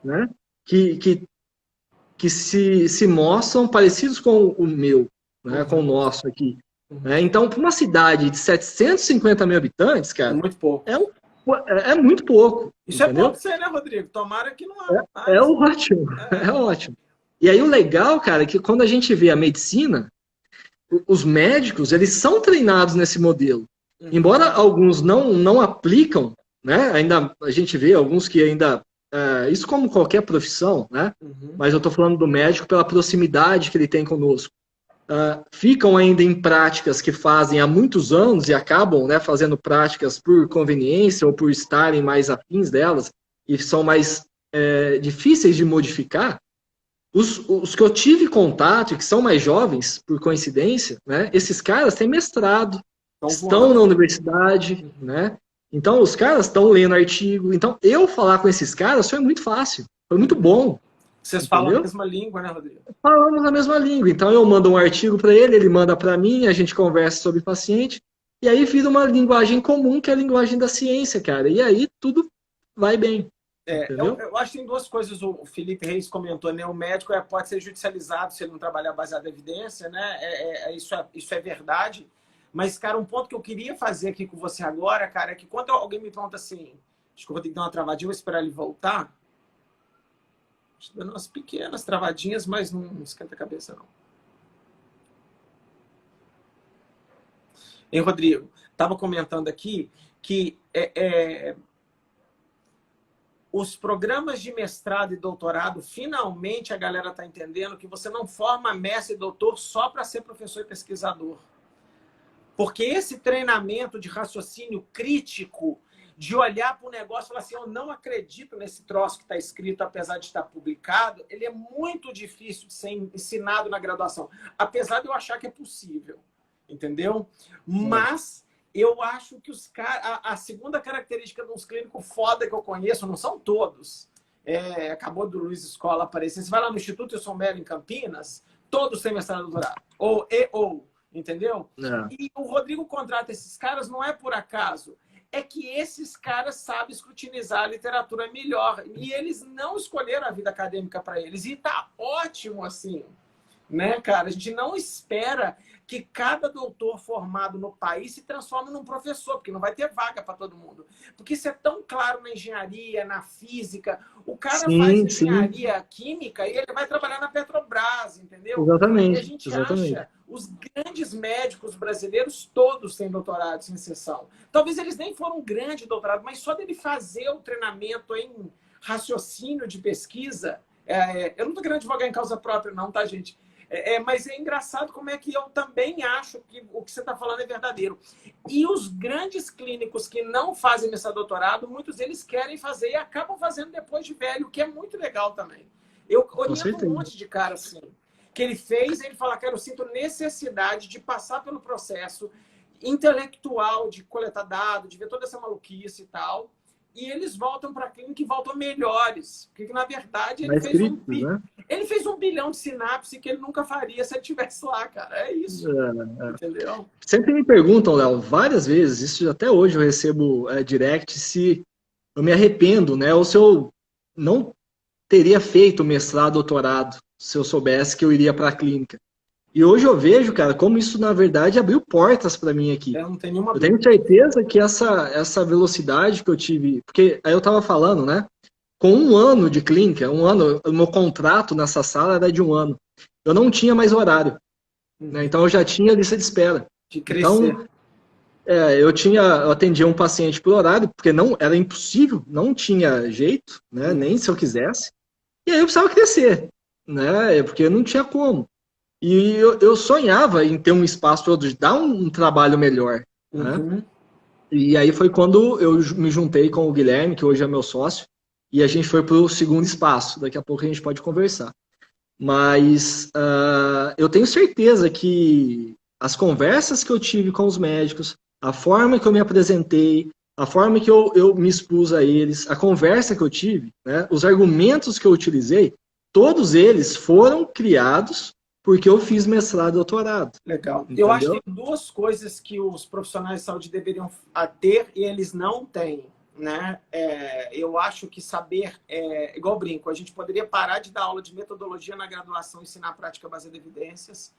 né? Que se mostram parecidos com o meu, né? Com o nosso aqui. Né? Então, para uma cidade de 750 mil habitantes, É cara, muito pouco. É muito pouco. Isso entendeu? é bom pra você, né, Rodrigo? Tomara que não há. É ótimo, é ótimo. E aí o legal, cara, é que quando a gente vê a medicina, os médicos, eles são treinados nesse modelo. Embora alguns não aplicam, né? Ainda a gente vê alguns que ainda isso como qualquer profissão, né? Mas eu estou falando do médico pela proximidade que ele tem conosco. Ficam ainda em práticas que fazem há muitos anos e acabam, né, fazendo práticas por conveniência ou por estarem mais afins delas e são mais difíceis de modificar. Os que eu tive contato e que são mais jovens, por coincidência, né, esses caras têm mestrado, estão na universidade, né? Então os caras estão lendo artigo. Então eu falar com esses caras foi muito fácil, foi muito bom. Vocês falam a mesma língua, né, Rodrigo? Falamos a mesma língua. Então eu mando um artigo para ele manda para mim, a gente conversa sobre o paciente, e aí vira uma linguagem comum, que é a linguagem da ciência, cara. E aí tudo vai bem. Eu acho que tem 2 coisas, o Felipe Reis comentou, né? O médico pode ser judicializado se ele não trabalhar baseado em evidência, né? Isso é verdade. Mas, cara, um ponto que eu queria fazer aqui com você agora, cara, é que quando alguém me pergunta assim, acho que eu vou ter que dar uma travadinha, vou esperar ele voltar. Estou dando umas pequenas travadinhas, mas não esquenta a cabeça, não. Hein, Rodrigo? Estava comentando aqui que os programas de mestrado e doutorado, finalmente a galera está entendendo que você não forma mestre e doutor só para ser professor e pesquisador. Porque esse treinamento de raciocínio crítico, de olhar para o negócio e falar assim, eu não acredito nesse troço que está escrito, apesar de estar publicado, ele é muito difícil de ser ensinado na graduação. Apesar de eu achar que é possível, entendeu? Mas eu acho que os caras... A segunda característica de uns clínicos foda que eu conheço, não são todos, acabou do Luiz Escola aparecer, você vai lá no Instituto Wilson Mello, em Campinas, todos têm mestrado e doutorado. Entendeu? E o Rodrigo contrata esses caras não é por acaso. É que esses caras sabem escrutinizar a literatura melhor. E eles não escolheram a vida acadêmica para eles. E tá ótimo assim. Né, cara? A gente não espera que cada doutor formado no país se transforme num professor, porque não vai ter vaga para todo mundo. Porque isso é tão claro na engenharia, na física. O cara faz engenharia química e ele vai trabalhar na Petrobras, entendeu? Exatamente. E a gente acha, os grandes médicos brasileiros todos têm doutorado, sem exceção. Talvez eles nem foram um grande doutorado, mas só dele fazer o treinamento em raciocínio de pesquisa... eu não estou querendo advogar em causa própria, não, tá, gente? Mas é engraçado como é que eu também acho que o que você está falando é verdadeiro. E os grandes clínicos que não fazem esse doutorado, muitos deles querem fazer e acabam fazendo depois de velho, o que é muito legal também. Eu oriento um monte de cara assim, que ele fez, ele fala, cara, eu sinto necessidade de passar pelo processo intelectual, de coletar dados, de ver toda essa maluquice e tal, e eles voltam para a clínica e voltam melhores. Porque, na verdade, ele fez 1 bilhão de sinapse que ele nunca faria se ele estivesse lá, cara. É isso. Entendeu? Sempre me perguntam, Léo, várias vezes, isso até hoje eu recebo direct, se eu me arrependo, né? Ou se eu não teria feito mestrado, doutorado, se eu soubesse que eu iria para a clínica. E hoje eu vejo, cara, como isso, na verdade, abriu portas para mim aqui. Eu não tenho nenhuma dúvida. Eu tenho certeza que essa velocidade que eu tive... Porque aí eu estava falando, né? Com 1 ano de clínica, 1 ano, o meu contrato nessa sala era de 1 ano. Eu não tinha mais horário. Né? Então eu já tinha lista de espera. De crescer. Então, eu atendia um paciente por horário, porque não era impossível, não tinha jeito, né? Nem se eu quisesse. E aí eu precisava crescer, né? Porque não tinha como. E eu sonhava em ter um espaço para dar um trabalho melhor. Né? E aí foi quando eu me juntei com o Guilherme, que hoje é meu sócio, e a gente foi para o segundo espaço. Daqui a pouco a gente pode conversar. Mas eu tenho certeza que as conversas que eu tive com os médicos, a forma que eu me apresentei, a forma que eu me expus a eles, a conversa que eu tive, né? Os argumentos que eu utilizei, todos eles foram criados porque eu fiz mestrado e doutorado. Legal. Entendeu? Eu acho que tem duas coisas que os profissionais de saúde deveriam ter e eles não têm, né? Eu acho que saber, igual brinco, a gente poderia parar de dar aula de metodologia na graduação e ensinar a prática baseada em evidências.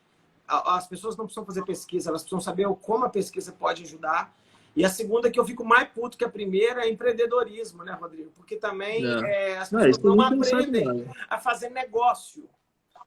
As pessoas não precisam fazer pesquisa, elas precisam saber como a pesquisa pode ajudar. E a segunda, que eu fico mais puto que a primeira, é empreendedorismo, né, Rodrigo? Porque também as Não, pessoas isso não não pensar aprendem nada. a fazer negócio,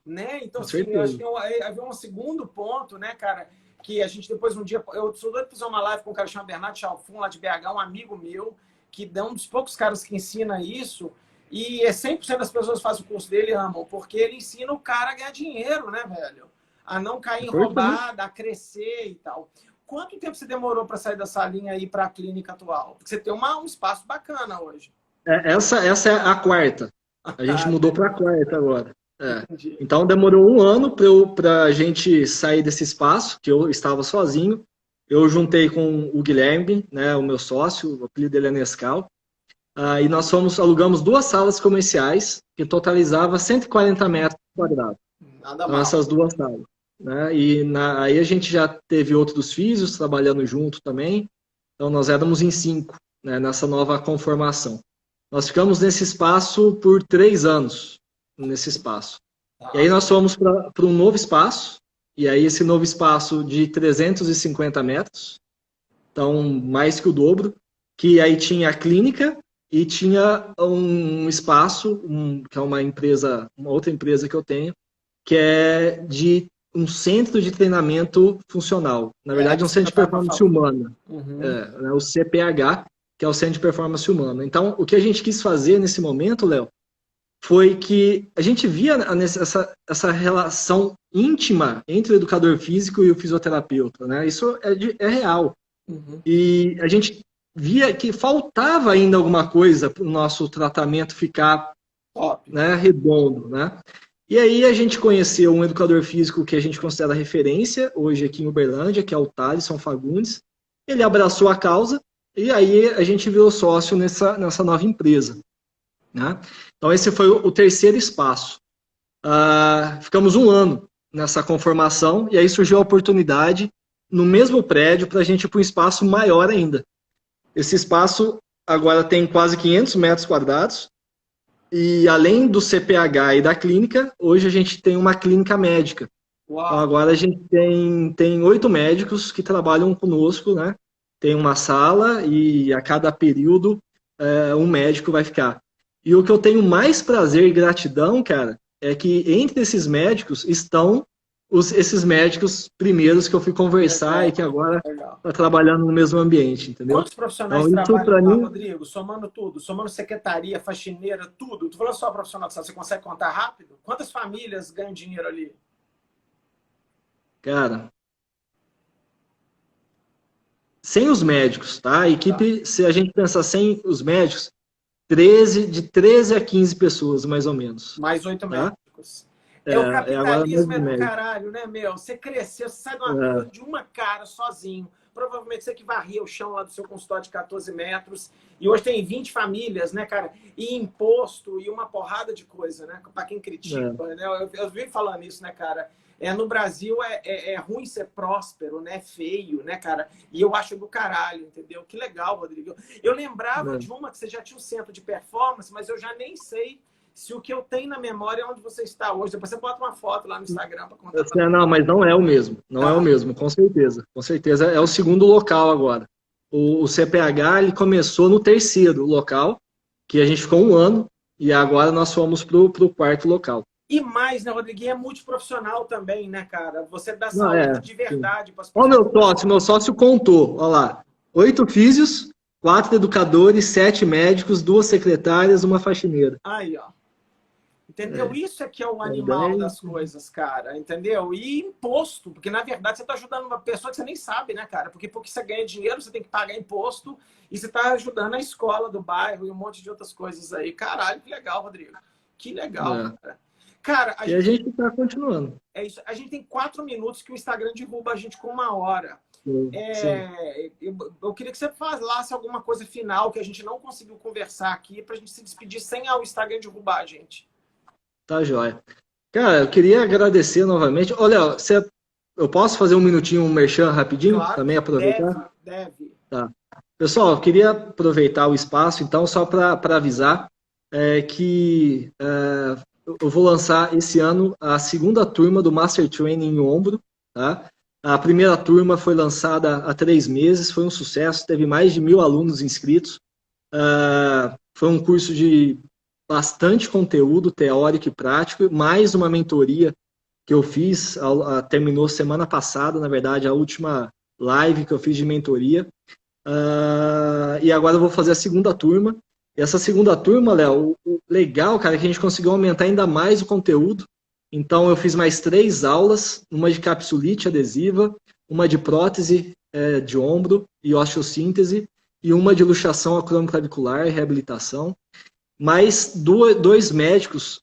né? Então, Com assim, eu acho certeza. que havia um segundo ponto, né, cara, que a gente depois um dia... Eu sou doido para fazer uma live com um cara chamado Bernardo Chalfun, lá de BH, um amigo meu, que é um dos poucos caras que ensina isso, e 100% das pessoas que fazem o curso dele amam, porque ele ensina o cara a ganhar dinheiro, né, velho? A não cair em Importante. roubada, a crescer e tal. Quanto tempo você demorou para sair dessa linha aí para a clínica atual? Porque você tem um espaço bacana hoje. Essa é a quarta. A gente Ah, mudou para a quarta agora. entendi. Então demorou um ano para a gente sair desse espaço, que eu estava sozinho. Eu juntei com o Guilherme, né, o meu sócio, o apelido dele é Nescau. E nós alugamos 2 salas comerciais, que totalizava 140 metros quadrados. Nada Então, mal. essas 2 salas. Né? Aí a gente já teve outros físios trabalhando junto também. Então, nós éramos em 5, né, nessa nova conformação. Nós ficamos nesse espaço por 3 anos, nesse espaço. E aí Tá. nós fomos para um novo espaço, e aí esse novo espaço de 350 metros, então mais que o dobro, que aí tinha a clínica e tinha um espaço, que é uma outra empresa que eu tenho, que é de um centro de treinamento funcional. Na verdade, é Que um você já centro de estava performance falando. humana, Uhum. né, o CPH, que é o Centro de Performance Humana. Então, o que a gente quis fazer nesse momento, Léo, foi que a gente via essa relação íntima entre o educador físico e o fisioterapeuta, né? Isso é real. Uhum. E a gente via que faltava ainda alguma coisa para o nosso tratamento ficar, Top. né, redondo, né? E aí a gente conheceu um educador físico que a gente considera referência hoje aqui em Uberlândia, que é o Thaleson Fagundes. Ele abraçou a causa e aí a gente virou sócio nessa nova empresa, né? Então esse foi o terceiro espaço. Ficamos um ano nessa conformação e aí surgiu a oportunidade no mesmo prédio para a gente ir para um espaço maior ainda. Esse espaço agora tem quase 500 metros quadrados e além do CPH e da clínica, hoje a gente tem uma clínica médica. Então Uau. agora a gente tem 8 médicos que trabalham conosco, né? Tem uma sala e a cada período um médico vai ficar. E o que eu tenho mais prazer e gratidão, cara, é que entre esses médicos estão esses médicos primeiros que eu fui conversar e Legal. que agora Legal. estão trabalhando no mesmo ambiente, entendeu? Quantos profissionais Então isso trabalham para lá, mim, Rodrigo? Somando tudo, somando secretaria, faxineira, tudo. Tu falou só profissional de saúde, você consegue contar rápido? Quantas famílias ganham dinheiro ali? cara, sem os médicos, tá? A Tá. equipe, se a gente pensar sem os médicos, de 13 a 15 pessoas, mais ou menos, Mais 8 tá? médicos. O Agora mais capitalismo os é do médicos. caralho, né, meu? Você cresceu, você sai de uma vila É, de uma cara sozinho. Provavelmente você que varria o chão lá do seu consultório de 14 metros. E hoje tem 20 famílias, né, cara? E imposto e uma porrada de coisa, né? Para quem é, critica, né? Eu vivo falando isso, né, cara? No Brasil é ruim ser próspero, né? Feio, né, cara? E eu acho do caralho, entendeu? Que legal, Rodrigo. Eu lembrava é. de uma que você já tinha um centro de performance, mas eu já nem sei se o que eu tenho na memória é onde você está hoje. Depois você bota uma foto lá no Instagram para contar para Não, mas não é o mesmo. Não é o Tá. mesmo, com certeza. Com certeza. É o segundo local agora. O CPH ele começou no terceiro local, que a gente ficou um ano, e agora nós fomos para o quarto local. E mais, né, Rodriguinho? É multiprofissional também, né, cara? Você dá Não, saúde é. de Sim. verdade para as Olha pessoas. o meu sócio contou, olha lá. 8 físios, 4 educadores, 7 médicos, 2 secretárias, uma faxineira. Aí, ó. Entendeu? Isso é que é o É animal 10. das coisas, cara. Entendeu? E imposto, porque na verdade você está ajudando uma pessoa que você nem sabe, né, cara? Porque você ganha dinheiro, você tem que pagar imposto e você está ajudando a escola do bairro e um monte de outras coisas aí. Caralho, que legal, Rodrigo. Que legal, É. cara. Cara, a E a gente gente está continuando. é isso. A gente tem 4 minutos que o Instagram derruba a gente com 1 hora. Sim, Eu queria que você falasse alguma coisa final que a gente não conseguiu conversar aqui para a gente se despedir sem o Instagram derrubar a gente. tá jóia. Cara, eu queria agradecer novamente. Olha, eu posso fazer um minutinho, um merchan rapidinho? Claro, Também aproveitar? deve. Tá. Pessoal, eu queria aproveitar o espaço, então, só para avisar que eu vou lançar esse ano a segunda turma do Master Training em ombro, tá? A primeira turma foi lançada há 3 meses, foi um sucesso, teve mais de 1.000 alunos inscritos. Foi um curso de bastante conteúdo teórico e prático, mais uma mentoria que eu fiz, terminou semana passada, na verdade, a última live que eu fiz de mentoria. E agora eu vou fazer a segunda turma. E essa segunda turma, Léo, o legal, cara, é que a gente conseguiu aumentar ainda mais o conteúdo. Então eu fiz mais 3 aulas, uma de capsulite adesiva, uma de prótese de ombro e osteossíntese, e uma de luxação acromioclavicular e reabilitação. Mais 2 médicos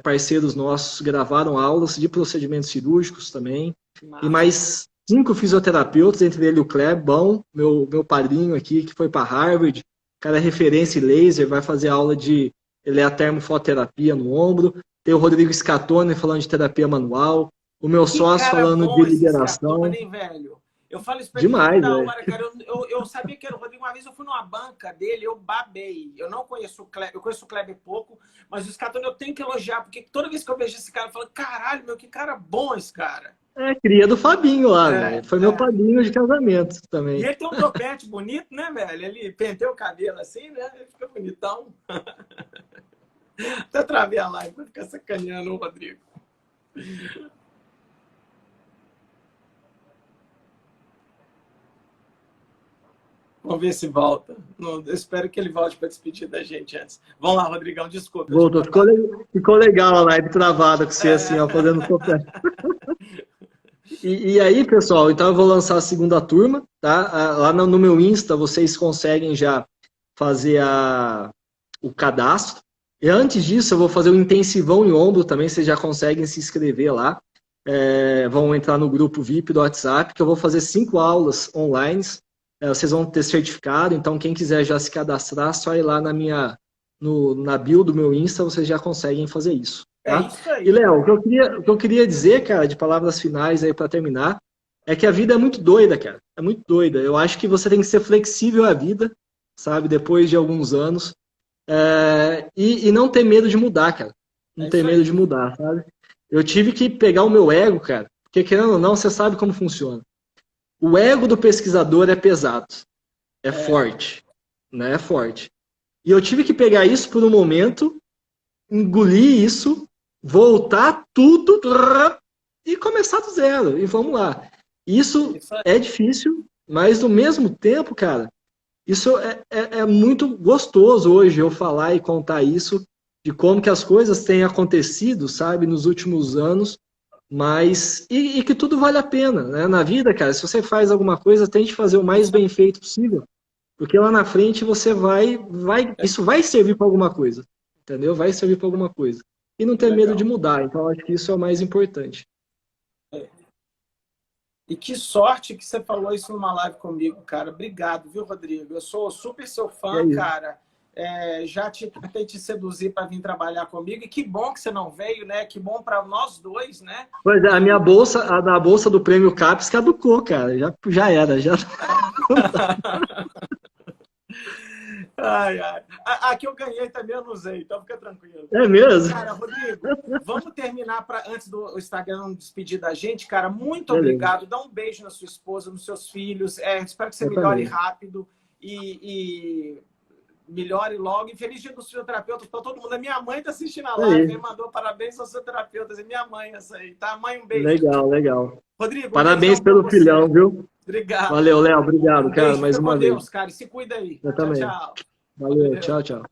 parceiros nossos gravaram aulas de procedimentos cirúrgicos também. E mais 5 fisioterapeutas, entre eles o Clebão, meu padrinho aqui, que foi para Harvard, cara é referência em laser, vai fazer aula de eleatermofototerapia no ombro. Tem o Rodrigo Scatone falando de terapia manual. O meu sócio falando de liberação. Scatone, hein, velho? Eu falo isso pra ele demais, toda hora, cara. Eu sabia que era o Rodrigo. Uma vez eu fui numa banca dele, eu babei. Eu não conheço o Kleber, eu conheço o Kleber pouco, mas o Scatone eu tenho que elogiar, porque toda vez que eu vejo esse cara, eu falo, caralho, meu, que cara bom esse cara. Cria do Fabinho lá, velho. Foi meu padrinho de casamento também. E ele tem um topete bonito, né, velho? Ele penteou o cabelo assim, né? Ele fica bonitão. Até travei a live pra ficar sacaneando o Rodrigo. Vamos ver se volta. Não, eu espero que ele volte para despedir da gente antes. Vamos lá, Rodrigão, desculpa. Voltou. Ficou legal a live travada com você, assim, ó, fazendo topete. E aí, pessoal, então eu vou lançar a segunda turma, tá? Lá no meu Insta vocês conseguem já fazer o cadastro. E antes disso, eu vou fazer o intensivão em ombro também, vocês já conseguem se inscrever lá. Vão entrar no grupo VIP do WhatsApp, que eu vou fazer 5 aulas online. Vocês vão ter certificado, então quem quiser já se cadastrar, só ir lá na bio do meu Insta, vocês já conseguem fazer isso. Tá? Isso aí. E, Léo, o que eu queria dizer, cara, de palavras finais aí para terminar, é que a vida é muito doida, cara. É muito doida. Eu acho que você tem que ser flexível à vida, sabe? Depois de alguns anos. E não ter medo de mudar, cara. Não ter medo de mudar, sabe? Eu tive que pegar o meu ego, cara, porque querendo ou não, você sabe como funciona. O ego do pesquisador é pesado. É forte. Né? É forte. E eu tive que pegar isso por um momento, engolir isso, voltar tudo e começar do zero. E vamos lá. Isso é difícil, mas ao mesmo tempo, cara, isso é muito gostoso hoje eu falar e contar isso, de como que as coisas têm acontecido, sabe, nos últimos anos, mas e que tudo vale a pena, né? Na vida, cara, se você faz alguma coisa, tente fazer o mais bem feito possível, porque lá na frente você isso vai servir para alguma coisa, entendeu? Vai servir para alguma coisa. E não ter medo de mudar, então acho que isso é o mais importante. E que sorte que você falou isso numa live comigo, cara. Obrigado, viu, Rodrigo? Eu sou super seu fã, cara. Já tentei te seduzir para vir trabalhar comigo. E que bom que você não veio, né? Que bom para nós dois, né? Pois é, a bolsa do Prêmio CAPES caducou, cara. Já era. Ai. A que eu ganhei também eu não usei, então fica tranquilo. É mesmo? Cara, Rodrigo, vamos terminar antes do Instagram despedir da gente, cara. Muito obrigado. Dá um beijo na sua esposa, nos seus filhos. Espero que você melhore rápido e melhore logo. E feliz dia dos fisioterapeutas para todo mundo. A minha mãe está assistindo a live, me mandou parabéns aos fisioterapeutas. E minha mãe, essa aí, tá? Mãe, um beijo. Legal. Rodrigo, parabéns pelo filhão, viu? Obrigado. Valeu, Léo. Obrigado, cara, mais uma vez. Deus, cara. E se cuida aí. Eu também. Tchau. Valeu, tchau.